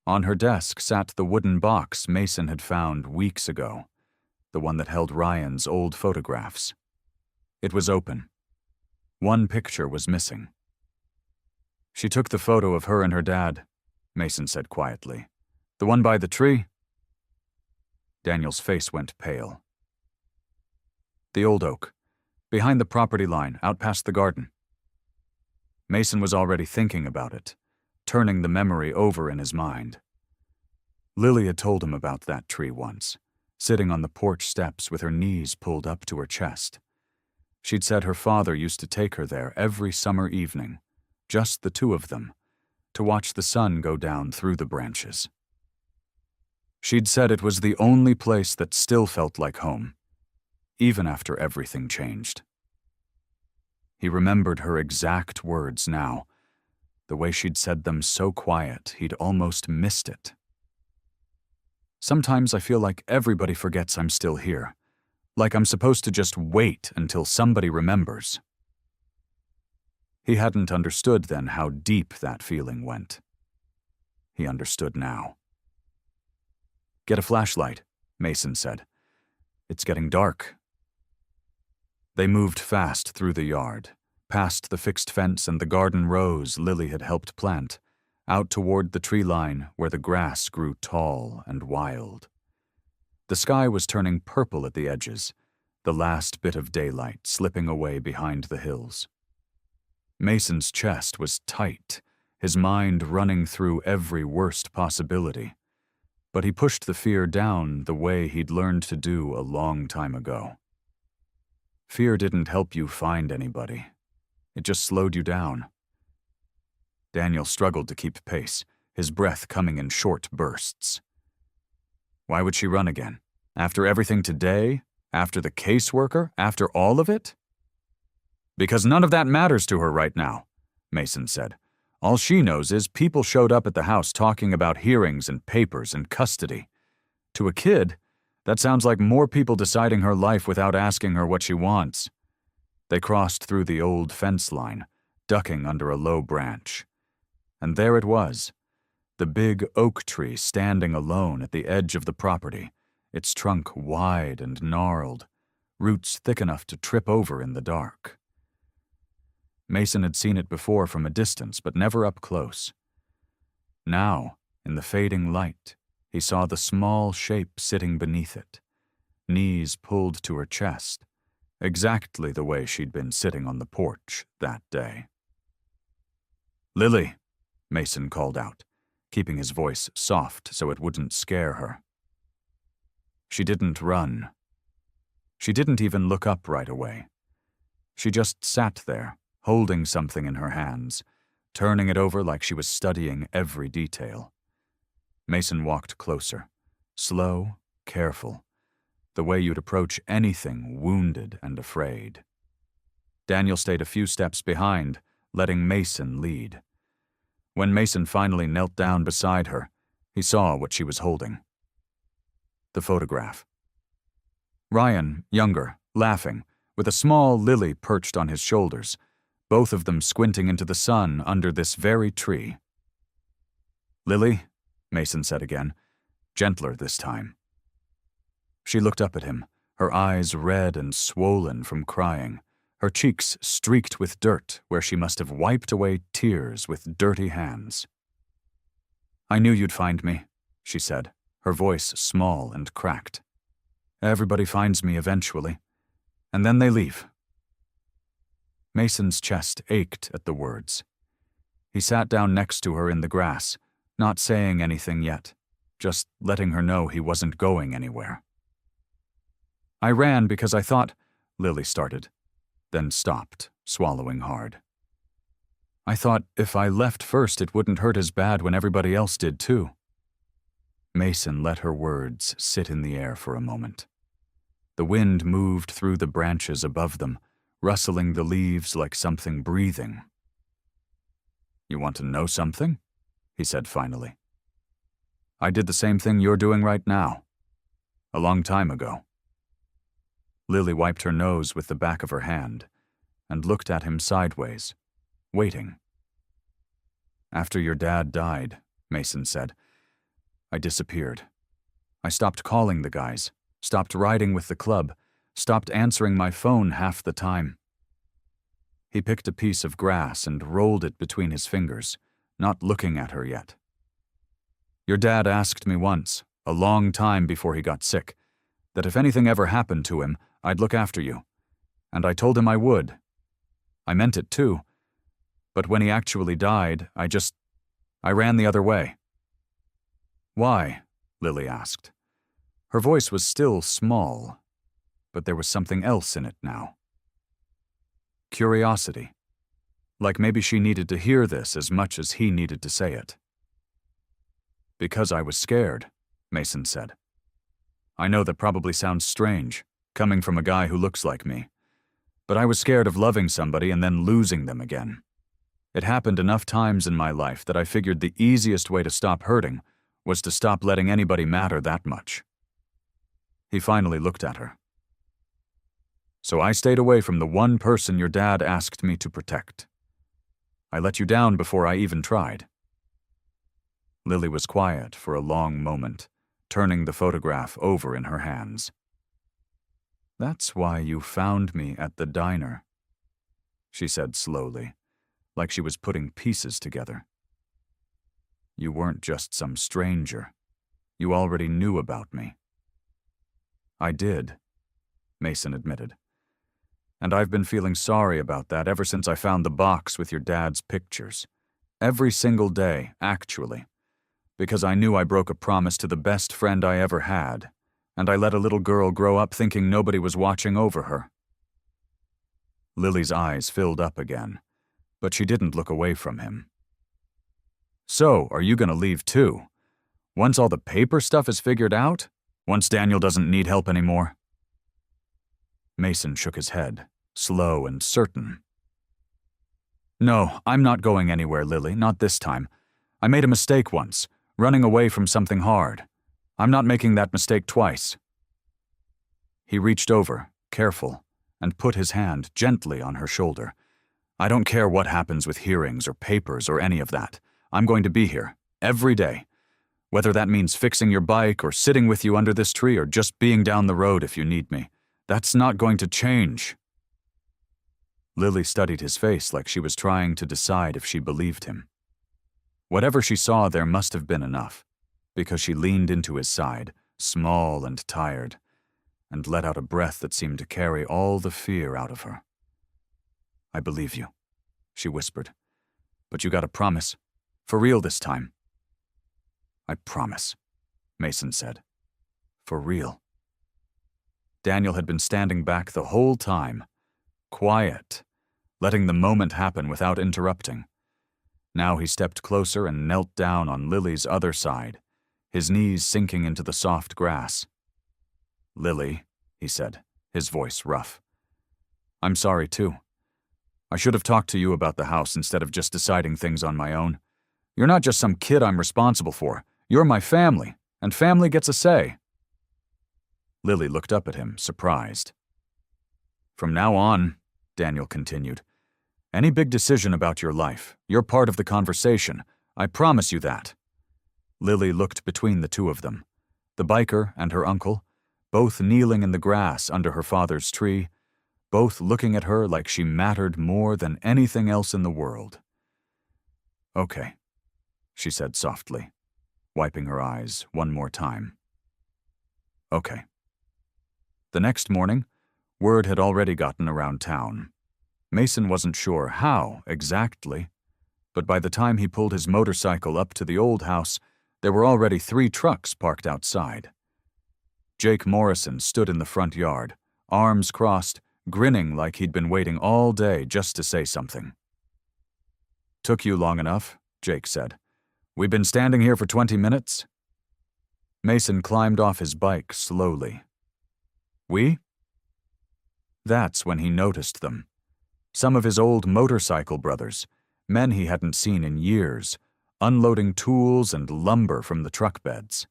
On her desk sat the wooden box Mason had found weeks ago, the one that held Ryan's old photographs. It was open. One picture was missing. She took the photo of her and her dad, Mason said quietly. The one by the tree? Daniel's face went pale. The old oak, behind the property line, out past the garden. Mason was already thinking about it, turning the memory over in his mind. Lily had told him about that tree once, sitting on the porch steps with her knees pulled up to her chest. She'd said her father used to take her there every summer evening, just the two of them, to watch the sun go down through the branches. She'd said it was the only place that still felt like home, even after everything changed. He remembered her exact words now, the way she'd said them so quiet he'd almost missed it. Sometimes I feel like everybody forgets I'm still here, like I'm supposed to just wait until somebody remembers. He hadn't understood then how deep that feeling went. He understood now. Get a flashlight, Mason said. It's getting dark. They moved fast through the yard, past the fixed fence and the garden rows Lily had helped plant, out toward the tree line where the grass grew tall and wild. The sky was turning purple at the edges, the last bit of daylight slipping away behind the hills. Mason's chest was tight, his mind running through every worst possibility, but he pushed the fear down the way he'd learned to do a long time ago. Fear didn't help you find anybody. It just slowed you down. Daniel struggled to keep pace, his breath coming in short bursts. Why would she run again? After everything today? After the caseworker? After all of it? Because none of that matters to her right now, Mason said. All she knows is people showed up at the house talking about hearings and papers and custody. To a kid, that sounds like more people deciding her life without asking her what she wants. They crossed through the old fence line, ducking under a low branch. And there it was, the big oak tree standing alone at the edge of the property, its trunk wide and gnarled, roots thick enough to trip over in the dark. Mason had seen it before from a distance, but never up close. Now, in the fading light, he saw the small shape sitting beneath it, knees pulled to her chest, exactly the way she'd been sitting on the porch that day. Lily, Mason called out, keeping his voice soft so it wouldn't scare her. She didn't run. She didn't even look up right away. She just sat there, holding something in her hands, turning it over like she was studying every detail. Mason walked closer, slow, careful, the way you'd approach anything wounded and afraid. Daniel stayed a few steps behind, letting Mason lead. When Mason finally knelt down beside her, he saw what she was holding. The photograph. Ryan, younger, laughing, with a small Lily perched on his shoulders, both of them squinting into the sun under this very tree. Lily, Mason said again, gentler this time. She looked up at him, her eyes red and swollen from crying, her cheeks streaked with dirt where she must have wiped away tears with dirty hands. "I knew you'd find me," she said, her voice small and cracked. "Everybody finds me eventually, and then they leave." Mason's chest ached at the words. He sat down next to her in the grass, not saying anything yet, just letting her know he wasn't going anywhere. "I ran because I thought," Lily started, then stopped, swallowing hard. "I thought if I left first it wouldn't hurt as bad when everybody else did too." Mason let her words sit in the air for a moment. The wind moved through the branches above them, rustling the leaves like something breathing. "You want to know something?" he said finally. "I did the same thing you're doing right now. A long time ago." Lily wiped her nose with the back of her hand and looked at him sideways, waiting. "After your dad died," Mason said, "I disappeared. I stopped calling the guys, stopped riding with the club, stopped answering my phone half the time." He picked a piece of grass and rolled it between his fingers, not looking at her yet. "Your dad asked me once, a long time before he got sick, that if anything ever happened to him, I'd look after you. And I told him I would. I meant it too. But when he actually died, I ran the other way." "Why?" Lily asked. Her voice was still small, but there was something else in it now. Curiosity. Like maybe she needed to hear this as much as he needed to say it. "Because I was scared," Mason said. "I know that probably sounds strange, coming from a guy who looks like me. But I was scared of loving somebody and then losing them again. It happened enough times in my life that I figured the easiest way to stop hurting was to stop letting anybody matter that much." He finally looked at her. "So I stayed away from the one person your dad asked me to protect. I let you down before I even tried." Lily was quiet for a long moment, turning the photograph over in her hands. "That's why you found me at the diner," she said slowly, like she was putting pieces together. "You weren't just some stranger. You already knew about me." "I did," Mason admitted. "And I've been feeling sorry about that ever since I found the box with your dad's pictures. Every single day, actually. Because I knew I broke a promise to the best friend I ever had, and I let a little girl grow up thinking nobody was watching over her." Lily's eyes filled up again, but she didn't look away from him. "So, are you going to leave too? Once all the paper stuff is figured out? Once Daniel doesn't need help anymore?" Mason shook his head, slow and certain. "No, I'm not going anywhere, Lily, not this time. I made a mistake once, running away from something hard. I'm not making that mistake twice." He reached over, careful, and put his hand gently on her shoulder. "I don't care what happens with hearings or papers or any of that. I'm going to be here, every day. Whether that means fixing your bike or sitting with you under this tree or just being down the road if you need me. That's not going to change." Lily studied his face like she was trying to decide if she believed him. Whatever she saw there must have been enough, because she leaned into his side, small and tired, and let out a breath that seemed to carry all the fear out of her. "I believe you," she whispered. "But you gotta promise. For real this time." "I promise," Mason said. "For real." Daniel had been standing back the whole time, quiet, letting the moment happen without interrupting. Now he stepped closer and knelt down on Lily's other side, his knees sinking into the soft grass. "Lily," he said, his voice rough. "I'm sorry too. I should have talked to you about the house instead of just deciding things on my own. You're not just some kid I'm responsible for. You're my family, and family gets a say." Lily looked up at him, surprised. "From now on," Daniel continued, "any big decision about your life, you're part of the conversation. I promise you that." Lily looked between the two of them, The biker and her uncle, both kneeling in the grass under her father's tree, both looking at her like she mattered more than anything else in the world. "Okay," she said softly, wiping her eyes one more time. "Okay." The next morning, word had already gotten around town. Mason wasn't sure how exactly, but by the time he pulled his motorcycle up to the old house, there were already 3 trucks parked outside. Jake Morrison stood in the front yard, arms crossed, grinning like he'd been waiting all day just to say something. "Took you long enough," Jake said. "We've been standing here for 20 minutes?" Mason climbed off his bike slowly. "We?" That's when he noticed them. Some of his old motorcycle brothers, men he hadn't seen in years, unloading tools and lumber from the truck beds.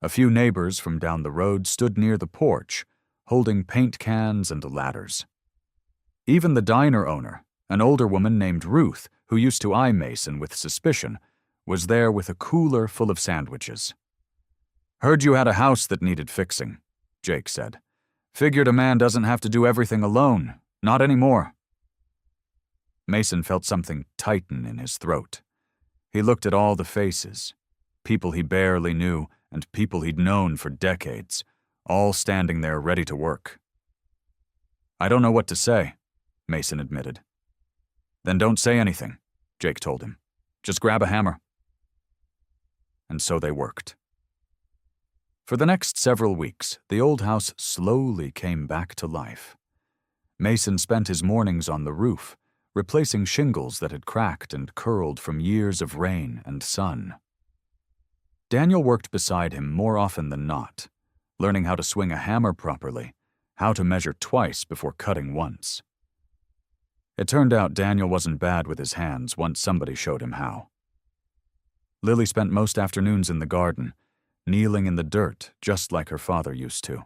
A few neighbors from down the road stood near the porch, holding paint cans and ladders. Even the diner owner, an older woman named Ruth, who used to eye Mason with suspicion, was there with a cooler full of sandwiches. "Heard you had a house that needed fixing," Jake said. "Figured a man doesn't have to do everything alone. Not anymore." Mason felt something tighten in his throat. He looked at all the faces, people he barely knew and people he'd known for decades, all standing there ready to work. "I don't know what to say," Mason admitted. "Then don't say anything," Jake told him. "Just grab a hammer." And so they worked. For the next several weeks, the old house slowly came back to life. Mason spent his mornings on the roof, replacing shingles that had cracked and curled from years of rain and sun. Daniel worked beside him more often than not, learning how to swing a hammer properly, how to measure twice before cutting once. It turned out Daniel wasn't bad with his hands once somebody showed him how. Lily spent most afternoons in the garden, kneeling in the dirt just like her father used to.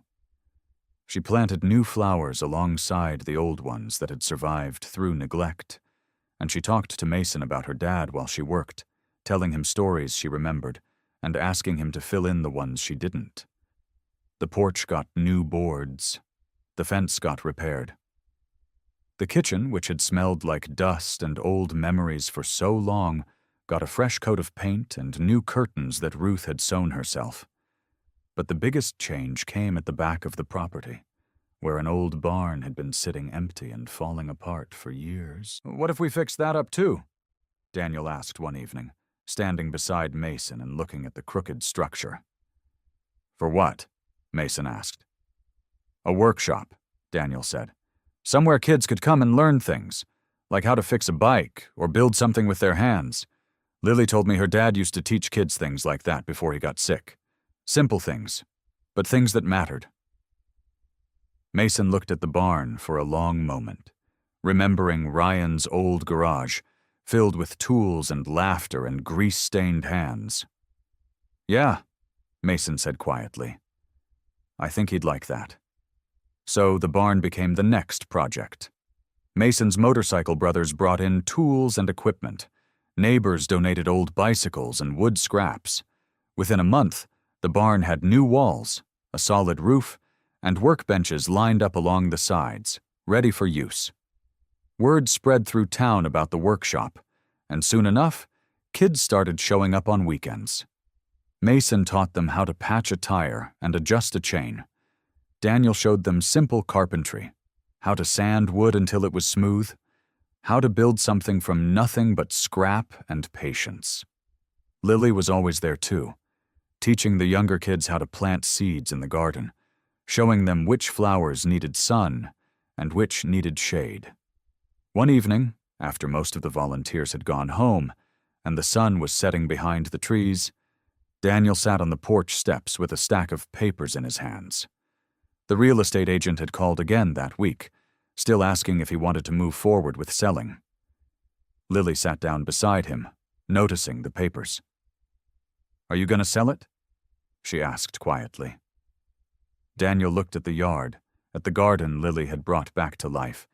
She planted new flowers alongside the old ones that had survived through neglect, and she talked to Mason about her dad while she worked, telling him stories she remembered and asking him to fill in the ones she didn't. The porch got new boards. The fence got repaired. The kitchen, which had smelled like dust and old memories for so long, got a fresh coat of paint and new curtains that Ruth had sewn herself. But the biggest change came at the back of the property, where an old barn had been sitting empty and falling apart for years. "What if we fixed that up too?" Daniel asked one evening, standing beside Mason and looking at the crooked structure. "For what?" Mason asked. "A workshop," Daniel said. "Somewhere kids could come and learn things, like how to fix a bike or build something with their hands. Lily told me her dad used to teach kids things like that before he got sick. Simple things, but things that mattered." Mason looked at the barn for a long moment, remembering Ryan's old garage, filled with tools and laughter and grease-stained hands. "Yeah," Mason said quietly. "I think he'd like that." So the barn became the next project. Mason's motorcycle brothers brought in tools and equipment. Neighbors donated old bicycles and wood scraps. Within a month, the barn had new walls, a solid roof, and workbenches lined up along the sides, ready for use. Word spread through town about the workshop, and soon enough, kids started showing up on weekends. Mason taught them how to patch a tire and adjust a chain. Daniel showed them simple carpentry, how to sand wood until it was smooth, how to build something from nothing but scrap and patience. Lily was always there too, teaching the younger kids how to plant seeds in the garden, showing them which flowers needed sun and which needed shade. One evening, after most of the volunteers had gone home and the sun was setting behind the trees, Daniel sat on the porch steps with a stack of papers in his hands. The real estate agent had called again that week, still asking if he wanted to move forward with selling. Lily sat down beside him, noticing the papers. "Are you going to sell it?" she asked quietly. Daniel looked at the yard, at the garden Lily had brought back to life,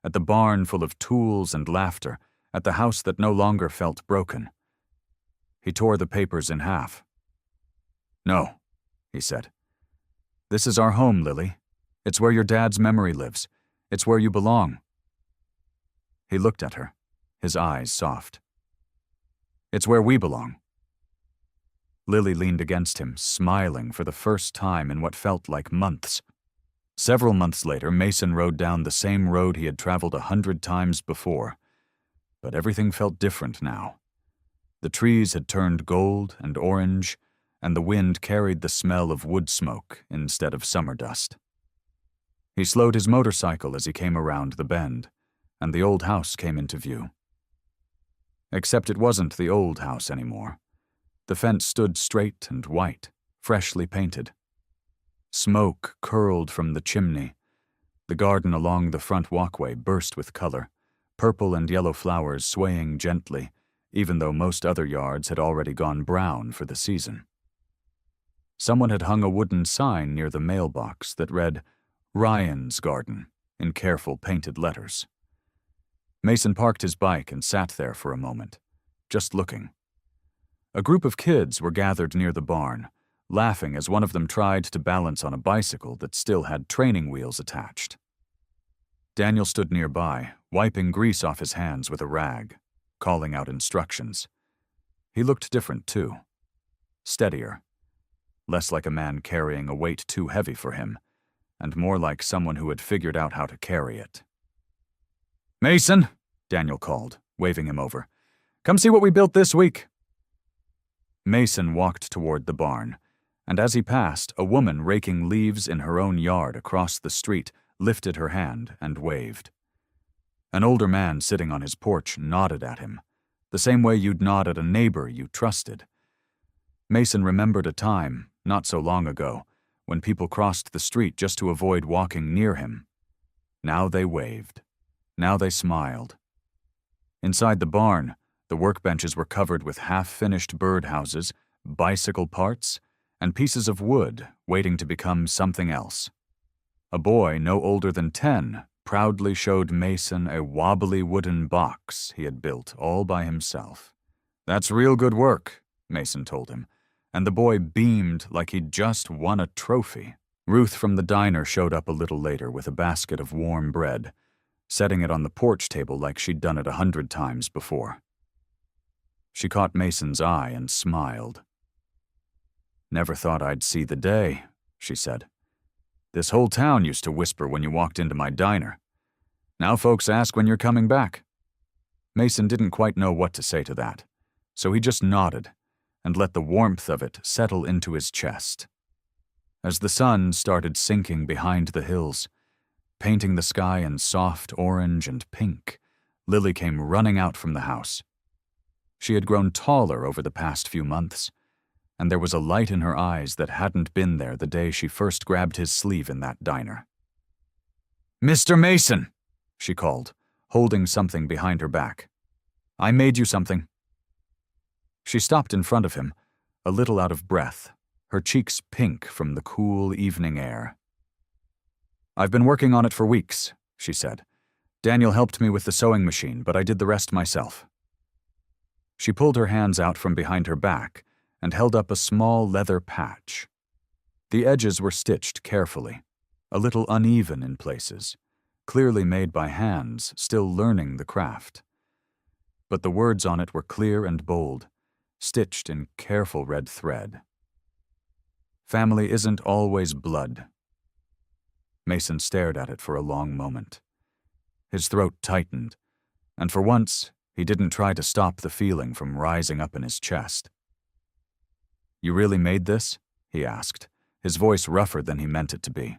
at the barn full of tools and laughter, at the house that no longer felt broken. He tore the papers in half. "No," he said. "This is our home, Lily. It's where your dad's memory lives. It's where you belong." He looked at her, his eyes soft. "It's where we belong." Lily leaned against him, smiling for the first time in what felt like months. Several months later, Mason rode down the same road he had traveled 100 times before. But everything felt different now. The trees had turned gold and orange, and the wind carried the smell of wood smoke instead of summer dust. He slowed his motorcycle as he came around the bend, and the old house came into view. Except it wasn't the old house anymore. The fence stood straight and white, freshly painted. Smoke curled from the chimney. The garden along the front walkway burst with color, purple and yellow flowers swaying gently, even though most other yards had already gone brown for the season. Someone had hung a wooden sign near the mailbox that read, "Ryan's Garden," in careful painted letters. Mason parked his bike and sat there for a moment, just looking. A group of kids were gathered near the barn, laughing as one of them tried to balance on a bicycle that still had training wheels attached. Daniel stood nearby, wiping grease off his hands with a rag, calling out instructions. He looked different, too. Steadier. Less like a man carrying a weight too heavy for him, and more like someone who had figured out how to carry it. "Mason," Daniel called, waving him over. "Come see what we built this week." Mason walked toward the barn, and as he passed, a woman raking leaves in her own yard across the street lifted her hand and waved. An older man sitting on his porch nodded at him, the same way you'd nod at a neighbor you trusted. Mason remembered a time, not so long ago, when people crossed the street just to avoid walking near him. Now they waved. Now they smiled. Inside the barn, the workbenches were covered with half-finished birdhouses, bicycle parts, and pieces of wood waiting to become something else. A boy no older than 10 proudly showed Mason a wobbly wooden box he had built all by himself. "That's real good work," Mason told him, and the boy beamed like he'd just won a trophy. Ruth from the diner showed up a little later with a basket of warm bread, setting it on the porch table like she'd done it 100 times before. She caught Mason's eye and smiled. "Never thought I'd see the day," she said. "This whole town used to whisper when you walked into my diner. Now folks ask when you're coming back." Mason didn't quite know what to say to that, so he just nodded and let the warmth of it settle into his chest. As the sun started sinking behind the hills, painting the sky in soft orange and pink, Lily came running out from the house. She had grown taller over the past few months, and there was a light in her eyes that hadn't been there the day she first grabbed his sleeve in that diner. "Mr. Mason," she called, holding something behind her back. "I made you something." She stopped in front of him, a little out of breath, her cheeks pink from the cool evening air. "I've been working on it for weeks," she said. "Daniel helped me with the sewing machine, but I did the rest myself." She pulled her hands out from behind her back and held up a small leather patch. The edges were stitched carefully, a little uneven in places, clearly made by hands still learning the craft. But the words on it were clear and bold, stitched in careful red thread. "Family isn't always blood." Mason stared at it for a long moment. His throat tightened, and for once, he didn't try to stop the feeling from rising up in his chest. "You really made this?" he asked, his voice rougher than he meant it to be.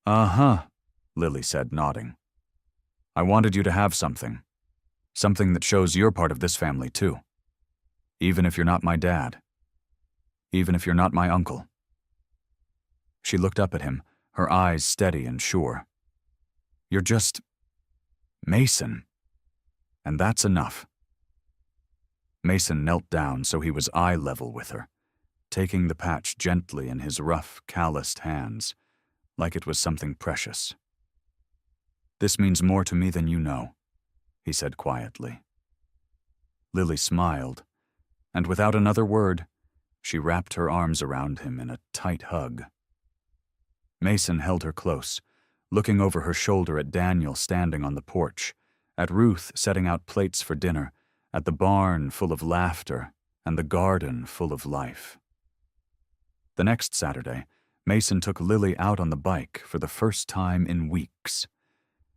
"Uh-huh," Lily said, nodding. "I wanted you to have something. Something that shows you're part of this family, too. Even if you're not my dad. Even if you're not my uncle." She looked up at him, her eyes steady and sure. "You're just Mason. And that's enough." Mason knelt down so he was eye level with her, taking the patch gently in his rough, calloused hands, like it was something precious. "This means more to me than you know," he said quietly. Lily smiled, and without another word, She wrapped her arms around him in a tight hug. Mason held her close, looking over her shoulder at Daniel standing on the porch, at Ruth setting out plates for dinner, at the barn full of laughter, and the garden full of life. The next Saturday, Mason took Lily out on the bike for the first time in weeks.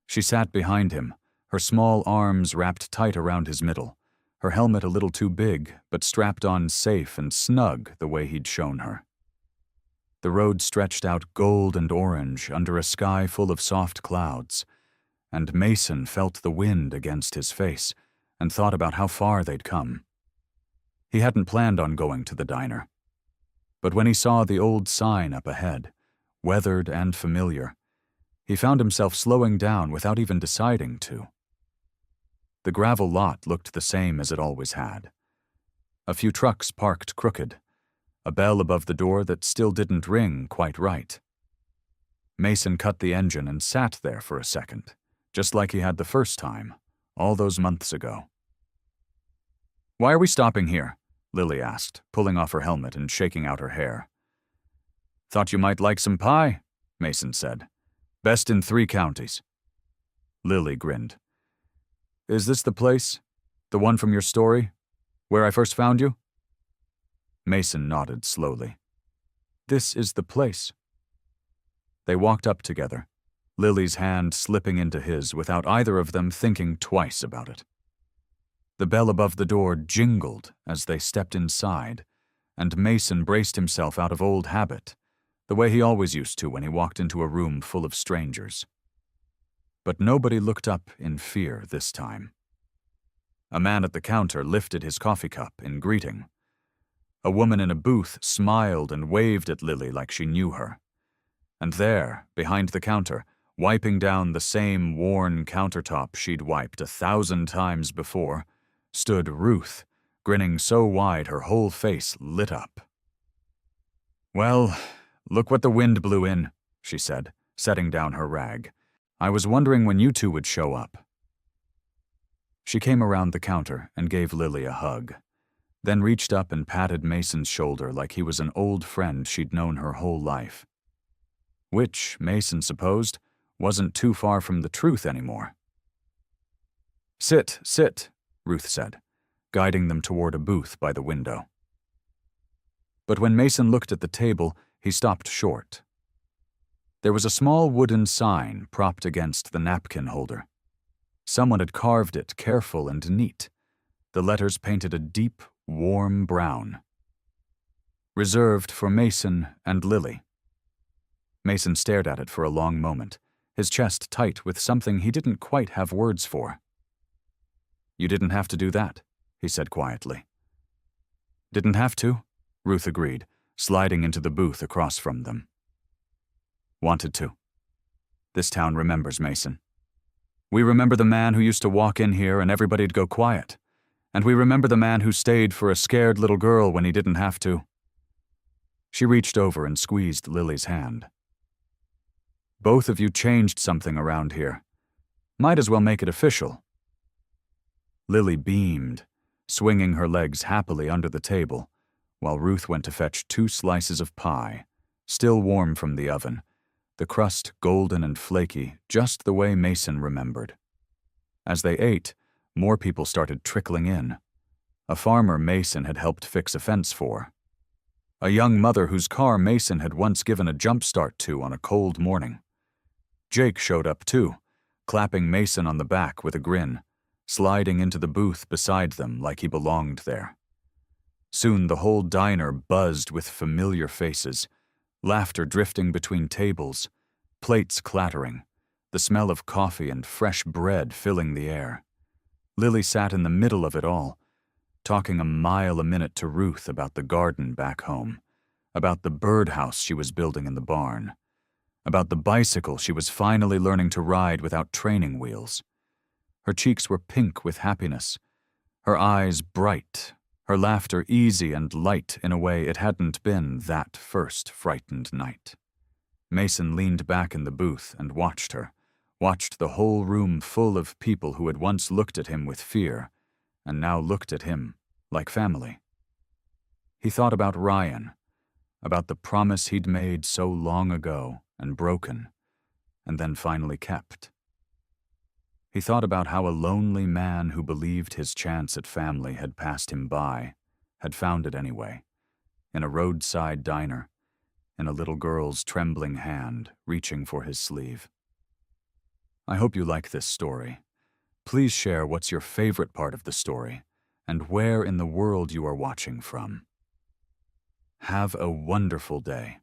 She sat behind him, her small arms wrapped tight around his middle, her helmet a little too big, but strapped on safe and snug the way he'd shown her. The road stretched out gold and orange under a sky full of soft clouds, and Mason felt the wind against his face and thought about how far they'd come. He hadn't planned on going to the diner. But when he saw the old sign up ahead, weathered and familiar, he found himself slowing down without even deciding to. The gravel lot looked the same as it always had. A few trucks parked crooked, a bell above the door that still didn't ring quite right. Mason cut the engine and sat there for a second, just like he had the first time, all those months ago. "Why are we stopping here?" Lily asked, pulling off her helmet and shaking out her hair. "Thought you might like some pie," Mason said. "Best in 3 counties. Lily grinned. "Is this the place? The one from your story? Where I first found you?" Mason nodded slowly. "This is the place." They walked up together, Lily's hand slipping into his without either of them thinking twice about it. The bell above the door jingled as they stepped inside, and Mason braced himself out of old habit, the way he always used to when he walked into a room full of strangers. But nobody looked up in fear this time. A man at the counter lifted his coffee cup in greeting. A woman in a booth smiled and waved at Lily like she knew her. And there, behind the counter, wiping down the same worn countertop she'd wiped 1,000 times before, stood Ruth, grinning so wide her whole face lit up. "Well, look what the wind blew in," she said, setting down her rag. "I was wondering when you two would show up." She came around the counter and gave Lily a hug, then reached up and patted Mason's shoulder like he was an old friend she'd known her whole life. Which, Mason supposed, wasn't too far from the truth anymore. "Sit, sit," Ruth said, guiding them toward a booth by the window. But when Mason looked at the table, he stopped short. There was a small wooden sign propped against the napkin holder. Someone had carved it careful and neat, the letters painted a deep, warm brown. Reserved for Mason and Lily. Mason stared at it for a long moment, his chest tight with something he didn't quite have words for. "You didn't have to do that," he said quietly. "Didn't have to," Ruth agreed, sliding into the booth across from them. "Wanted to. This town remembers Mason. We remember the man who used to walk in here and everybody'd go quiet. And we remember the man who stayed for a scared little girl when he didn't have to." She reached over and squeezed Lily's hand. "Both of you changed something around here. Might as well make it official." Lily beamed, swinging her legs happily under the table, while Ruth went to fetch 2 slices of pie, still warm from the oven, the crust golden and flaky, just the way Mason remembered. As they ate, more people started trickling in. A farmer Mason had helped fix a fence for. A young mother whose car Mason had once given a jump start to on a cold morning. Jake showed up too, clapping Mason on the back with a grin, sliding into the booth beside them like he belonged there. Soon the whole diner buzzed with familiar faces, laughter drifting between tables, plates clattering, the smell of coffee and fresh bread filling the air. Lily sat in the middle of it all, talking a mile a minute to Ruth about the garden back home, about the birdhouse she was building in the barn, about the bicycle she was finally learning to ride without training wheels. Her cheeks were pink with happiness, her eyes bright, her laughter easy and light in a way it hadn't been that first frightened night. Mason leaned back in the booth and watched her, watched the whole room full of people who had once looked at him with fear and now looked at him like family. He thought about Ryan, about the promise he'd made so long ago and broken, and then finally kept. He thought about how a lonely man who believed his chance at family had passed him by had found it anyway, in a roadside diner, in a little girl's trembling hand reaching for his sleeve. I hope you like this story. Please share what's your favorite part of the story and where in the world you are watching from. Have a wonderful day.